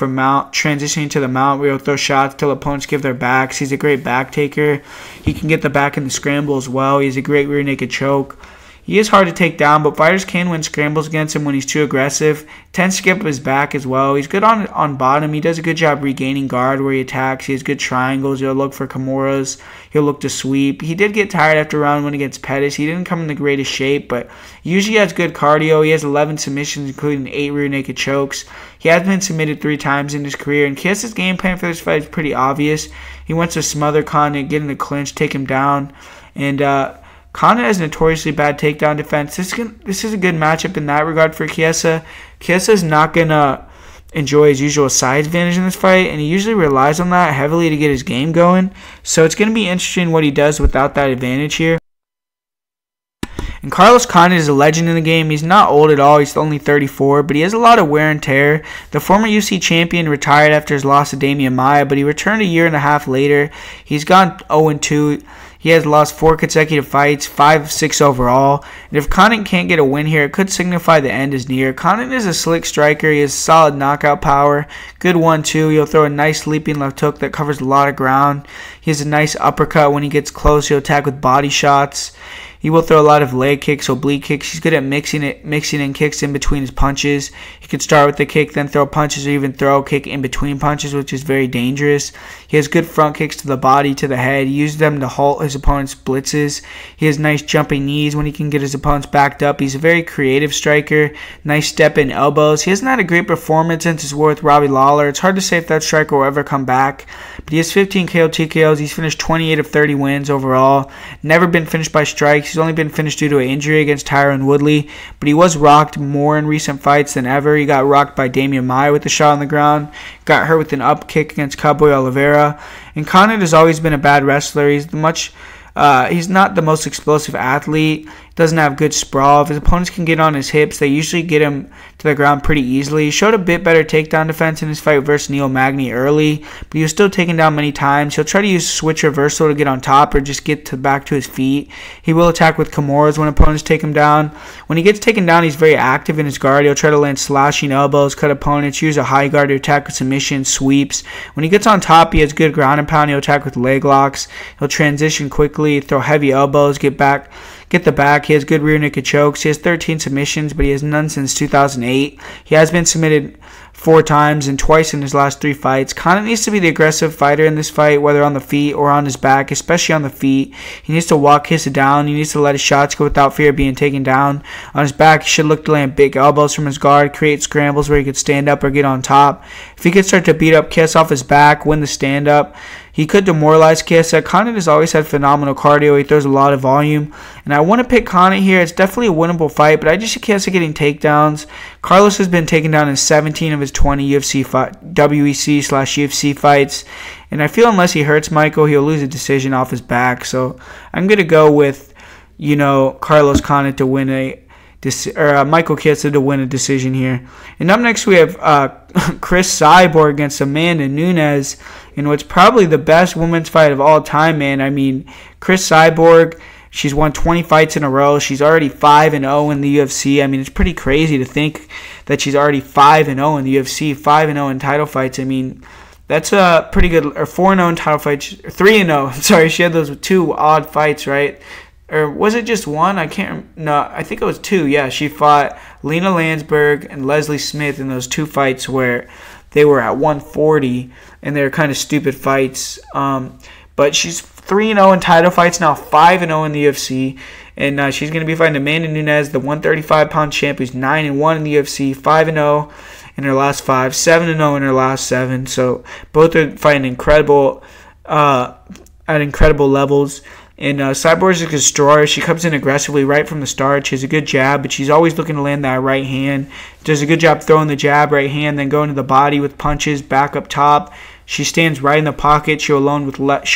to the mount, where he'll throw shots till opponents give their backs. He's a great back taker. He can get the back in the scramble as well. He's a great rear naked choke. He is hard to take down, but fighters can win scrambles against him when he's too aggressive. Tends to skip his back as well. He's good on bottom. He does a good job regaining guard where he attacks. He has good triangles. He'll look for Kimuras. He'll look to sweep. He did get tired after round 1 against Pettis. He didn't come in the greatest shape, but usually has good cardio. He has 11 submissions, including 8 rear naked chokes. He has been submitted 3 times in his career, and Chiesa's game plan for this fight is pretty obvious. He wants to smother Condit, get in the clinch, take him down, and Condit has notoriously bad takedown defense. This is a good matchup in that regard for Chiesa. Chiesa is not going to enjoy his usual size advantage in this fight, and he usually relies on that heavily to get his game going. So it's going to be interesting what he does without that advantage here. And Carlos Condit is a legend in the game. He's not old at all. He's only 34, but he has a lot of wear and tear. The former UFC champion retired after his loss to Damian Maia, but he returned a year and a half later. He's gone 0-2. He has lost 4 consecutive fights, 5 of 6 overall. And if Condit can't get a win here, it could signify the end is near. Condit is a slick striker. He has solid knockout power. Good 1-2. He'll throw a nice leaping left hook that covers a lot of ground. He has a nice uppercut when he gets close. He'll attack with body shots. He will throw a lot of leg kicks, oblique kicks. He's good at mixing in kicks in between his punches. He can start with the kick, then throw punches, or even throw a kick in between punches, which is very dangerous. He has good front kicks to the body, to the head. He uses them to halt his opponent's blitzes. He has nice jumping knees when he can get his opponents backed up. He's a very creative striker. Nice step-in elbows. He hasn't had a great performance since his war with Robbie Lawler. It's hard to say if that striker will ever come back. But he has 15 KO TKOs. He's finished 28 of 30 wins overall. Never been finished by strikes. He's only been finished due to an injury against Tyron Woodley, but he was rocked more in recent fights than ever. He got rocked by Damian Maia with a shot on the ground, got hurt with an up kick against Cowboy Oliveira, and Condit has always been a bad wrestler. He's not the most explosive athlete. Doesn't have good sprawl. If his opponents can get on his hips, they usually get him to the ground pretty easily. He showed a bit better takedown defense in his fight versus Neil Magny early, but he was still taken down many times. He'll try to use switch reversal to get on top or just get back to his feet. He will attack with Kimuras when opponents take him down. When he gets taken down, he's very active in his guard. He'll try to land slashing elbows, cut opponents, use a high guard to attack with submission, sweeps. When he gets on top, he has good ground and pound. He'll attack with leg locks. He'll transition quickly, throw heavy elbows, get the back. He has good rear naked chokes. He has 13 submissions, but he has none since 2008. He has been submitted 4 times and twice in his last 3 fights. Condit needs to be the aggressive fighter in this fight, whether on the feet or on his back, especially on the feet. He needs to walk Chiesa down. He needs to let his shots go without fear of being taken down. On his back, he should look to land big elbows from his guard, create scrambles where he could stand up or get on top. If he could start to beat up Chiesa off his back, win the stand-up, he could demoralize Chiesa. Condit has always had phenomenal cardio. He throws a lot of volume. And I want to pick Condit here. It's definitely a winnable fight, but I just see Chiesa getting takedowns. Carlos has been taken down in 17 of his 20 WEC/UFC fights. And I feel unless he hurts Michael, he'll lose a decision off his back. So I'm going to go with, Carlos Condit to win Michael Chiesa to win a decision here. And up next we have Chris Cyborg against Amanda Nunes in what's probably the best women's fight of all time, man. I mean, Chris Cyborg, she's won 20 fights in a row. She's already 5-0 in the UFC. I mean, it's pretty crazy to think that she's already 5-0 in the UFC, 5-0 in title fights. I mean, that's a pretty good, or 4-0 in title fights, 3-0. Sorry, she had those 2 odd fights, right? Or was it just 1? I think it was 2. Yeah, she fought Lena Landsberg and Leslie Smith in those 2 fights where they were at 140, and they were kind of stupid fights. But she's 3-0 in title fights now, 5-0 in the UFC, and she's going to be fighting Amanda Nunes, the 135-pound champ, who's 9-1 in the UFC, 5-0 in her last 5, 7-0 in her last 7. So both are fighting at incredible levels. And Cyborg is a destroyer. She comes in aggressively right from the start. She has a good jab, but she's always looking to land that right hand. Does a good job throwing the jab, right hand, then going to the body with punches, back up top. She stands right in the pocket. She'll unload with left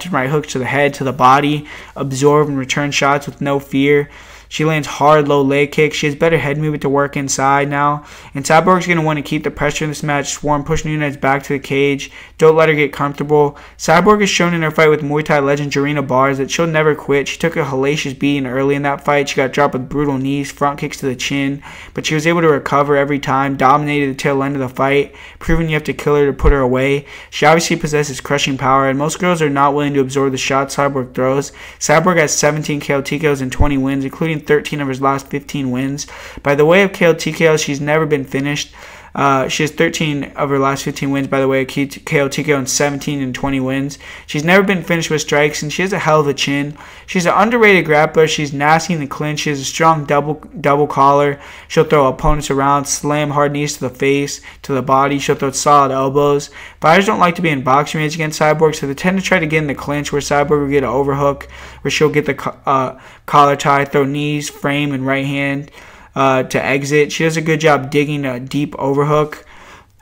and right hooks to the head, to the body, absorb and return shots with no fear. She lands hard, low leg kicks. She has better head movement to work inside now. And Cyborg's going to want to keep the pressure in this match. Swarm, push Nunes back to the cage. Don't let her get comfortable. Cyborg has shown in her fight with Muay Thai legend Jarena Bars that she'll never quit. She took a hellacious beating early in that fight. She got dropped with brutal knees, front kicks to the chin. But she was able to recover every time, dominated the tail end of the fight, proving you have to kill her to put her away. She obviously possesses crushing power, and most girls are not willing to absorb the shots Cyborg throws. Cyborg has 17 KO TKOs and 20 wins, including gained 13 of his last 15 wins. By the way of KO TKO, she's never been finished. She has 13 of her last 15 wins, by the way, KO TKO, and 17 and 20 wins. She's never been finished with strikes, and she has a hell of a chin. She's an underrated grappler. She's nasty in the clinch. She has a strong double collar. She'll throw opponents around, slam hard knees to the face, to the body. She'll throw solid elbows. Fighters don't like to be in boxing range against Cyborg, so they tend to try to get in the clinch, where Cyborg will get an overhook, where she'll get the collar tie, throw knees, frame, and right hand to exit. She does a good job digging a deep overhook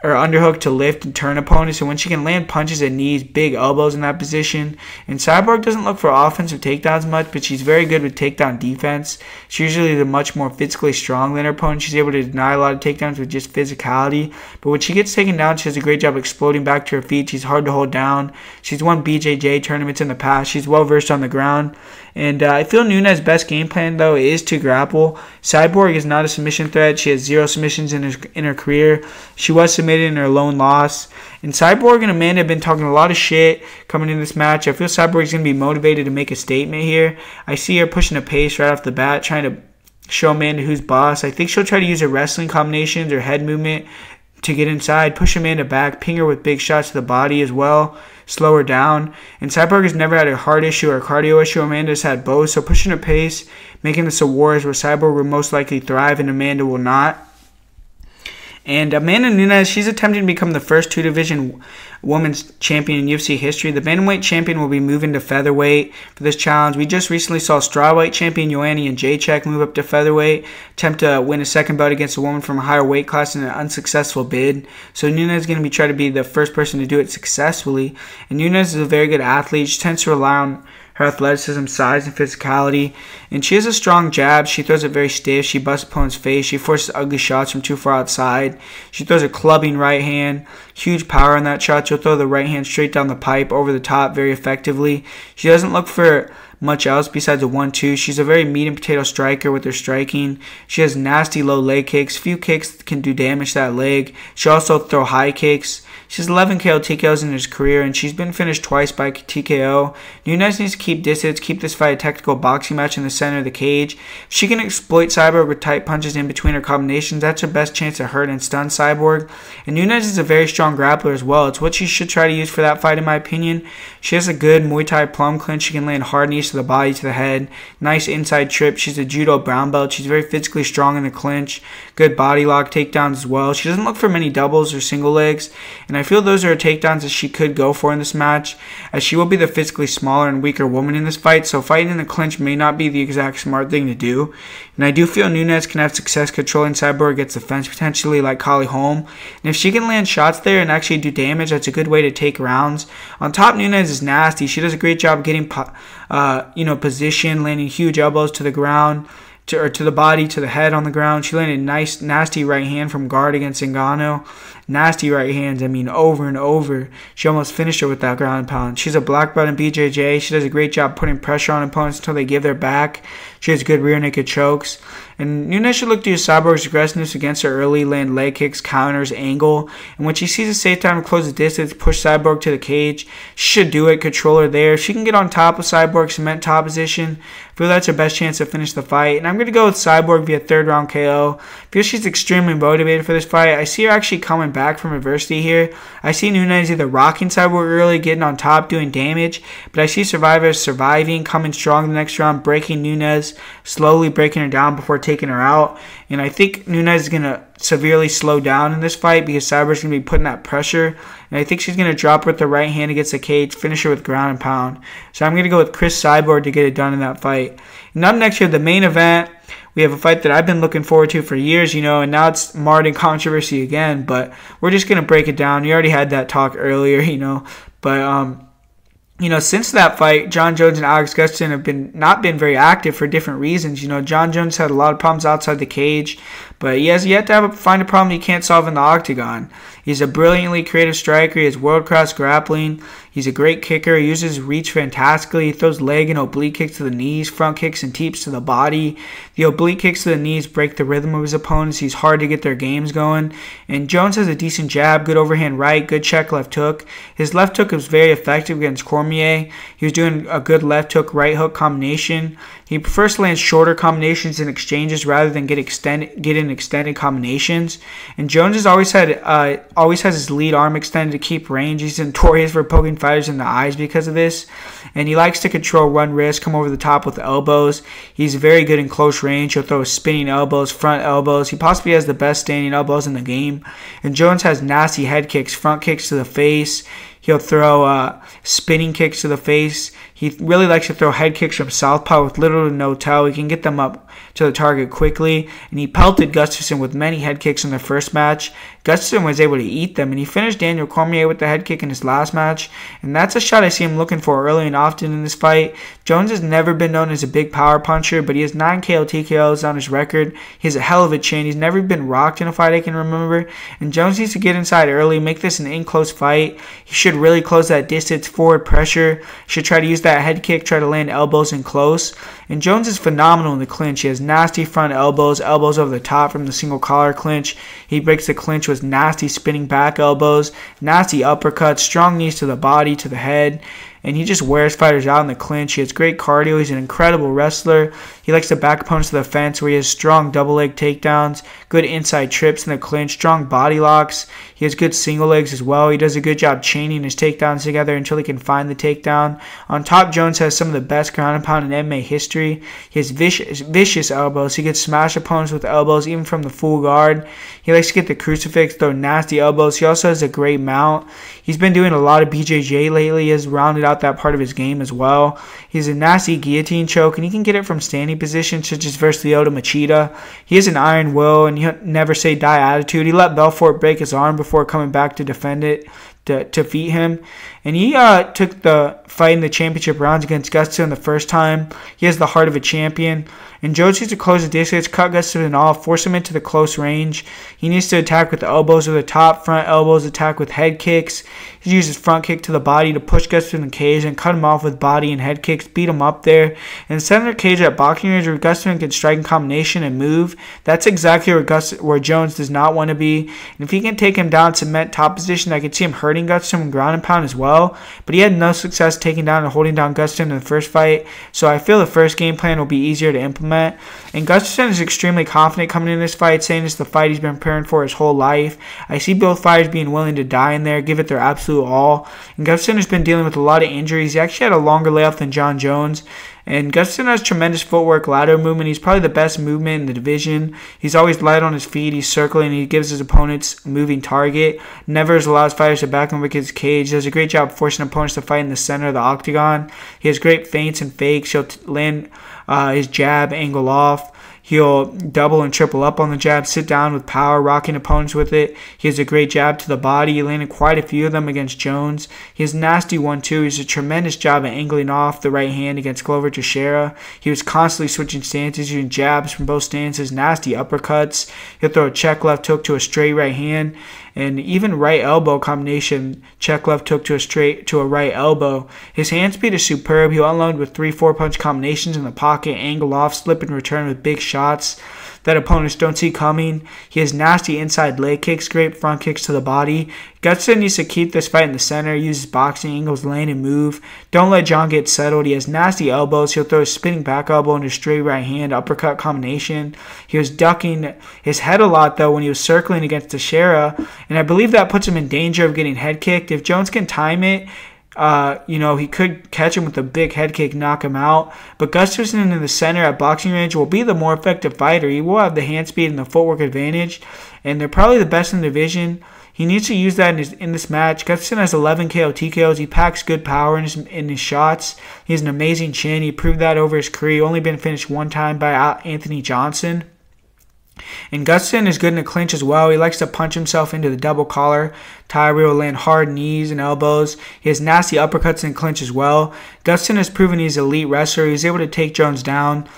or underhook to lift and turn opponents, and when she can land punches and knees, big elbows in that position. And Cyborg doesn't look for offensive takedowns much, but she's very good with takedown defense. She's usually much more physically strong than her opponent. She's able to deny a lot of takedowns with just physicality, but when she gets taken down, she does a great job exploding back to her feet. She's hard to hold down. She's won BJJ tournaments in the past. She's well versed on the ground. And I feel Nunes' best game plan, though, is to grapple. Cyborg is not a submission threat. She has 0 submissions in her career. She was submitted in her lone loss. And Cyborg and Amanda have been talking a lot of shit coming into this match. I feel Cyborg's going to be motivated to make a statement here. I see her pushing a pace right off the bat, trying to show Amanda who's boss. I think she'll try to use her wrestling combinations or head movement to get inside, push Amanda back, ping her with big shots to the body as well, slow her down. And Cyborg has never had a heart issue or a cardio issue. Amanda's had both, so pushing her pace, making this a war is where Cyborg will most likely thrive and Amanda will not. And Amanda Nunes, she's attempting to become the first 2-division women's champion in UFC history. The bantamweight champion will be moving to featherweight for this challenge. We just recently saw strawweight champion Joanna Jędrzejczyk move up to featherweight, attempt to win a second bout against a woman from a higher weight class in an unsuccessful bid. So Nunes is going to be trying to be the first person to do it successfully. And Nunes is a very good athlete. She tends to rely on her athleticism, size, and physicality. And she has a strong jab. She throws it very stiff. She busts opponent's face. She forces ugly shots from too far outside. She throws a clubbing right hand. Huge power on that shot. She'll throw the right hand straight down the pipe over the top very effectively. She doesn't look for much else besides a 1-2. She's a very meat and potato striker with her striking. She has nasty low leg kicks. Few kicks can do damage to that leg. She also throw high kicks. She has 11 KO TKOs in her career, and she's been finished twice by TKO. Nunes needs to keep distance, keep this fight a technical boxing match in the center of the cage. If she can exploit Cyborg with tight punches in between her combinations, that's her best chance to hurt and stun Cyborg. And Nunes is a very strong grappler as well. It's what she should try to use for that fight, in my opinion. She has a good Muay Thai plum clinch. She can land hard knees to the body, to the head. Nice inside trip. She's a judo brown belt. She's very physically strong in the clinch. Good body lock takedowns as well. She doesn't look for many doubles or single legs, and I feel those are takedowns that she could go for in this match, as she will be the physically smaller and weaker woman in this fight, so fighting in the clinch may not be the exact smart thing to do. And I do feel Nunes can have success controlling Cyborg against the fence, potentially like Holly Holm. And if she can land shots there and actually do damage, that's a good way to take rounds. On top, Nunes is nasty. She does a great job getting position, landing huge elbows to the ground, to the body, to the head on the ground. She landed a nice, nasty right hand from guard against Ngannou. Nasty right hands, over and over. She almost finished her with that ground and pound. She's a black belt in BJJ. She does a great job putting pressure on opponents until they give their back. She has good rear naked chokes. And Nunes should look to use Cyborg's aggressiveness against her early, land leg kicks, counters, angle. And when she sees a safe time to close the distance, push Cyborg to the cage, she should do it, control her there. If she can get on top of Cyborg, cement top position, I feel that's her best chance to finish the fight. And I'm going to go with Cyborg via 3rd round KO. I feel she's extremely motivated for this fight. I see her actually coming back from adversity here. I see Nunes either rocking Cyborg early, getting on top, doing damage, but I see survivors surviving, coming strong the next round, breaking Nunes, slowly breaking her down before taking her out. And I think Nunes is going to severely slow down in this fight because Cyborg's going to be putting that pressure. And I think she's going to drop her with the right hand against the cage, finish her with ground and pound. So I'm going to go with Chris Cyborg to get it done in that fight. And up next here, the main event. We have a fight that I've been looking forward to for years, and now it's marred in controversy again. But we're just going to break it down. We already had that talk earlier, But, since that fight, John Jones and Alex Gustafsson have not been very active for different reasons. John Jones had a lot of problems outside the cage, but he has yet to find a problem he can't solve in the octagon. He's a brilliantly creative striker. He has world-class grappling. He's a great kicker. He uses his reach fantastically. He throws leg and oblique kicks to the knees, front kicks and teeps to the body. The oblique kicks to the knees break the rhythm of his opponents. He's hard to get their games going. And Jones has a decent jab, good overhand right, good check left hook. His left hook was very effective against Cormier. He was doing a good left hook, right hook combination. He prefers to land shorter combinations and exchanges rather than get in extended combinations. And Jones has always has his lead arm extended to keep range. He's notorious for poking fighters in the eyes because of this. And he likes to control run wrist, come over the top with elbows. He's very good in close range. He'll throw spinning elbows, front elbows. He possibly has the best standing elbows in the game. And Jones has nasty head kicks, front kicks to the face. He'll throw spinning kicks to the face. He really likes to throw head kicks from southpaw with little to no toe. He can get them up to the target quickly. And he pelted Gustafsson with many head kicks in the first match. Gustafsson was able to eat them, and he finished Daniel Cormier with the head kick in his last match. And that's a shot I see him looking for early and often in this fight. Jones has never been known as a big power puncher, but he has 9 KO TKOs on his record. He has a hell of a chin. He's never been rocked in a fight I can remember. And Jones needs to get inside early, make this an in-close fight. He should really close that distance, forward pressure. Should try to use that head kick, try to land elbows in close. And Jones is phenomenal in the clinch. He has nasty front elbows, elbows over the top from the single collar clinch. He breaks the clinch with nasty spinning back elbows, nasty uppercuts, strong knees to the body, to the head. And he just wears fighters out in the clinch. He has great cardio. He's an incredible wrestler. He likes to back opponents to the fence where he has strong double leg takedowns, good inside trips in the clinch, strong body locks. He has good single legs as well. He does a good job chaining his takedowns together until he can find the takedown. On top, Jones has some of the best ground and pound in MMA history. He has vicious elbows. He gets smash opponents with elbows, even from the full guard. He likes to get the crucifix, throw nasty elbows. He also has a great mount. He's been doing a lot of BJJ lately. He has rounded out that part of his game as well. He's a nasty guillotine choke, and he can get it from standing positions, such as versus Lyoto Machida. He has an iron will, and he'll never say die attitude. He let Belfort break his arm before coming back to defend it, to defeat him. And he took the fight in the championship rounds against Gustafsson the first time. He has the heart of a champion. And Jones needs to close the distance, cut Gustafsson off, force him into the close range. He needs to attack with the elbows over the top, front elbows, attack with head kicks. He uses front kick to the body to push Gustafsson in the cage and cut him off with body and head kicks, beat him up there. And center cage at boxing range where Gustafsson can strike in combination and move. That's exactly where Jones does not want to be. And if he can take him down, cement top position, I could see him hurting Gustafsson with ground and pound as well. But he had no success taking down and holding down Gustafsson in the first fight. So I feel the first game plan will be easier to implement. And Gustafsson is extremely confident coming in this fight, saying it's the fight he's been preparing for his whole life. I see both fighters being willing to die in there, give it their absolute all. And Gustafsson has been dealing with a lot of injuries. He actually had a longer layoff than John Jones. And Gustafsson has tremendous footwork, lateral movement. He's probably the best movement in the division. He's always light on his feet. He's circling. He gives his opponents a moving target. Never allows fighters to back him with his cage. Does a great job forcing opponents to fight in the center of the octagon. He has great feints and fakes. He'll land his jab, angle off. He'll double and triple up on the jab, sit down with power, rocking opponents with it. He has a great jab to the body. He landed quite a few of them against Jones. He has a nasty one, too. He has a tremendous job at angling off the right hand against Glover Teixeira. He was constantly switching stances, using jabs from both stances, nasty uppercuts. He'll throw a check left hook to a straight right hand. And even right elbow combination, check left hook to a right elbow. His hand speed is superb. He'll unload with 3-4 punch combinations in the pocket, angle off, slip and return with big shots that opponents don't see coming. He has nasty inside leg kicks, great front kicks to the body. Gustafsson needs to keep this fight in the center, uses boxing angles, lane and move. Don't let John get settled. He has nasty elbows. He'll throw a spinning back elbow into a straight right hand uppercut combination. He was ducking his head a lot, though, when he was circling against Teixeira, and I believe that puts him in danger of getting head kicked. If Jones can time it, he could catch him with a big head kick, knock him out. But Gustafsson in the center at boxing range will be the more effective fighter. He will have the hand speed and the footwork advantage, and they're probably the best in the division. He needs to use that in this match. Gustafsson has 11 KO TKOs. He packs good power in his shots. He has an amazing chin. He proved that over his career. Only been finished one time by Anthony Johnson. And Gustafsson is good in the clinch as well. He likes to punch himself into the double collar tie where he'll land hard knees and elbows. He has nasty uppercuts in clinch as well. Gustafsson has proven he's an elite wrestler. He's able to take Jones down,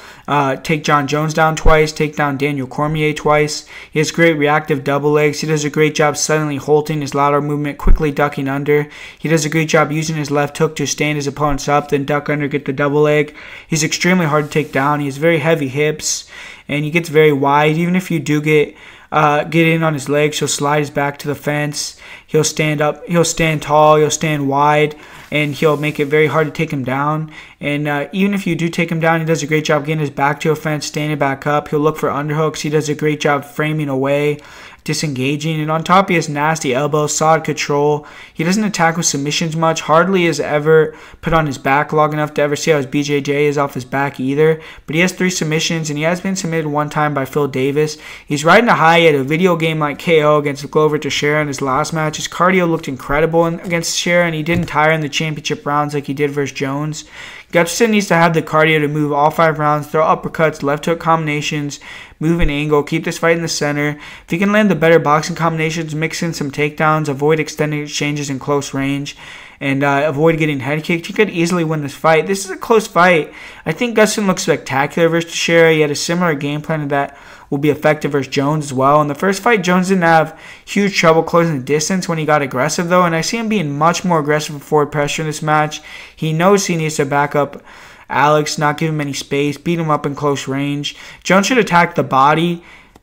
take John Jones down twice, take down Daniel Cormier twice. He has great reactive double legs. He does a great job suddenly halting his lateral movement, quickly ducking under. He does a great job using his left hook to stand his opponents up, then duck under, get the double leg. He's extremely hard to take down. He has very heavy hips, and he gets very wide. Even if you do get in on his legs, he'll slide his back to the fence. He'll stand up. He'll stand tall. He'll stand wide, and he'll make it very hard to take him down. And even if you do take him down, he does a great job getting his back to a fence, standing back up. He'll look for underhooks. He does a great job framing away, disengaging, and on top he has nasty elbows, solid control. He doesn't attack with submissions much, hardly has ever put on his back long enough to ever see how his BJJ is off his back either, but he has 3 submissions, and he has been submitted 1 time by Phil Davis. He's riding a high at a video game like KO against Glover Teixeira in his last match. His cardio looked incredible against Teixeira, and he didn't tire in the championship rounds like he did versus Jones. Gustafsson needs to have the cardio to move all 5 rounds, throw uppercuts, left hook combinations, move an angle, keep this fight in the center. If he can land the better boxing combinations, mix in some takedowns, avoid extended exchanges in close range, and avoid getting head kicked, he could easily win this fight. This is a close fight. I think Gustafsson looks spectacular versus Teixeira. He had a similar game plan to that will be effective versus Jones as well. In the first fight, Jones didn't have huge trouble closing the distance when he got aggressive, though, and I see him being much more aggressive with forward pressure in this match. He knows he needs to back up Alex, not give him any space, beat him up in close range. Jones should attack the body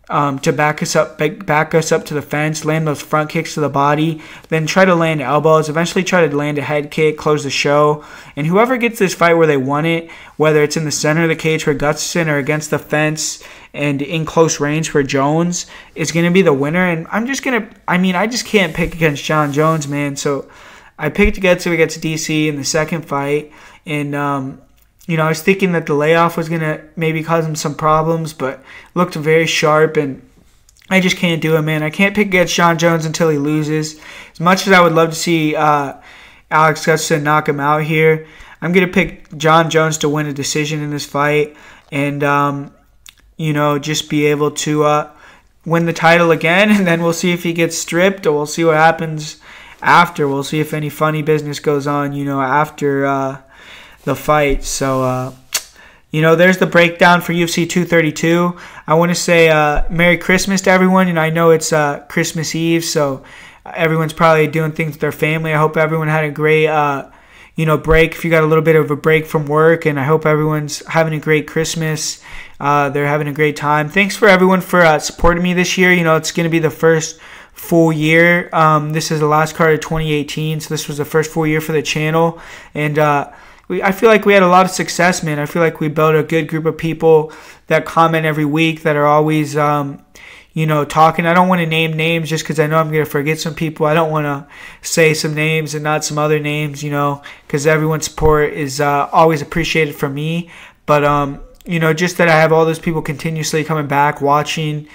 to back us up to the fence, land those front kicks to the body, then try to land elbows, eventually try to land a head kick, close the show. And whoever gets this fight where they want it, whether it's in the center of the cage for Gustafsson or against the fence and in close range for Jones, is going to be the winner. And I just can't pick against Jon Jones, man. So I picked against him against DC in the second fight, and I was thinking that the layoff was going to maybe cause him some problems, but looked very sharp, and I just can't do it, man. I can't pick against Jon Jones until he loses. As much as I would love to see Alex Gustafsson knock him out here, I'm going to pick Jon Jones to win a decision in this fight and, just be able to win the title again, and then we'll see if he gets stripped, or we'll see what happens after. We'll see if any funny business goes on, after the fight. So there's the breakdown for UFC 232. I want to say Merry Christmas to everyone, and I know it's Christmas Eve, so everyone's probably doing things with their family. I hope everyone had a great break, if you got a little bit of a break from work, and I hope everyone's having a great Christmas. They're having a great time. Thanks for everyone for supporting me this year. It's going to be the first full year. This is the last card of 2018, so this was the first full year for the channel, and I feel like we had a lot of success, man. I feel like we built a good group of people that comment every week, that are always, talking. I don't want to name names just because I know I'm going to forget some people. I don't want to say some names and not some other names, because everyone's support is always appreciated from me. But, just that I have all those people continuously coming back, watching,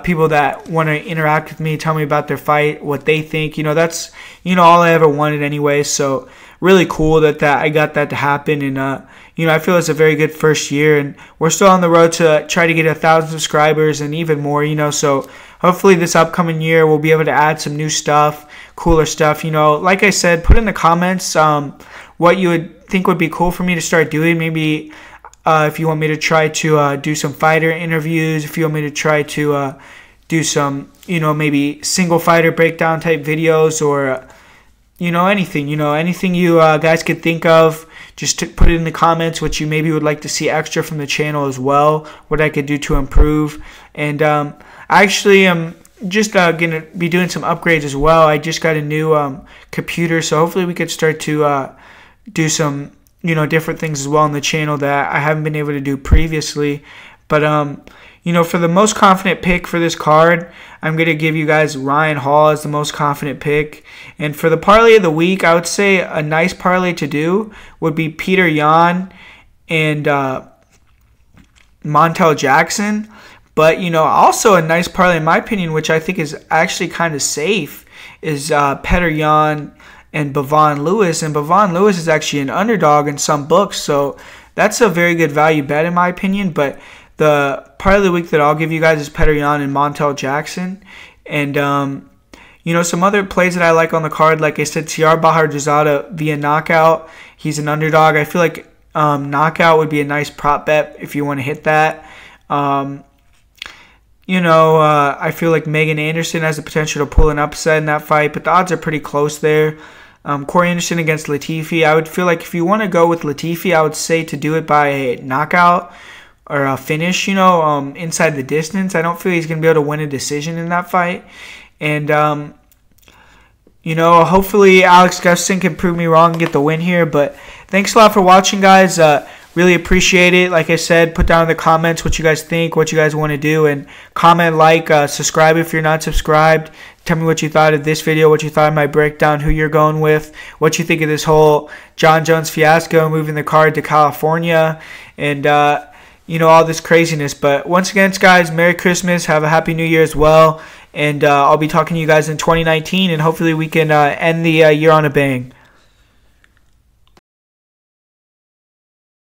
people that want to interact with me, tell me about their fight, what they think. That's, all I ever wanted anyway. So really cool that I got that to happen, and I feel it's a very good first year, and we're still on the road to try to get 1,000 subscribers and even more. So hopefully this upcoming year we'll be able to add some new stuff, cooler stuff. Like I said, put in the comments what you would think would be cool for me to start doing. Maybe if you want me to try to do some fighter interviews, if you want me to try to do some maybe single fighter breakdown type videos, or anything you guys could think of, just to put it in the comments what you maybe would like to see extra from the channel as well, what I could do to improve. And I actually am just going to be doing some upgrades as well. I just got a new computer, so hopefully we could start to do some different things as well on the channel that I haven't been able to do previously. But for the most confident pick for this card, I'm going to give you guys Ryan Hall as the most confident pick. And for the parlay of the week, I would say a nice parlay to do would be Peter Yan and Montel Jackson. But, also a nice parlay, in my opinion, which I think is actually kind of safe, is Petr Yan and Bavon Lewis. And Bavon Lewis is actually an underdog in some books, so that's a very good value bet in my opinion. But the part of the week that I'll give you guys is Petr Yan and Montel Jackson. And, some other plays that I like on the card, like I said, Bahadurzada via knockout. He's an underdog. I feel like knockout would be a nice prop bet if you want to hit that. I feel like Megan Anderson has the potential to pull an upset in that fight, but the odds are pretty close there. Corey Anderson against Latifi. I would feel like if you want to go with Latifi, I would say to do it by a knockout or a finish, inside the distance. I don't feel he's going to be able to win a decision in that fight. And, hopefully Alex Gustafsson can prove me wrong and get the win here. But thanks a lot for watching, guys. Really appreciate it. Like I said, put down in the comments what you guys think, what you guys want to do, and comment, subscribe if you're not subscribed. Tell me what you thought of this video, what you thought of my breakdown, who you're going with, what you think of this whole John Jones fiasco, moving the card to California, and all this craziness. But once again, guys, Merry Christmas. Have a Happy New Year as well. And I'll be talking to you guys in 2019, and hopefully we can end the year on a bang.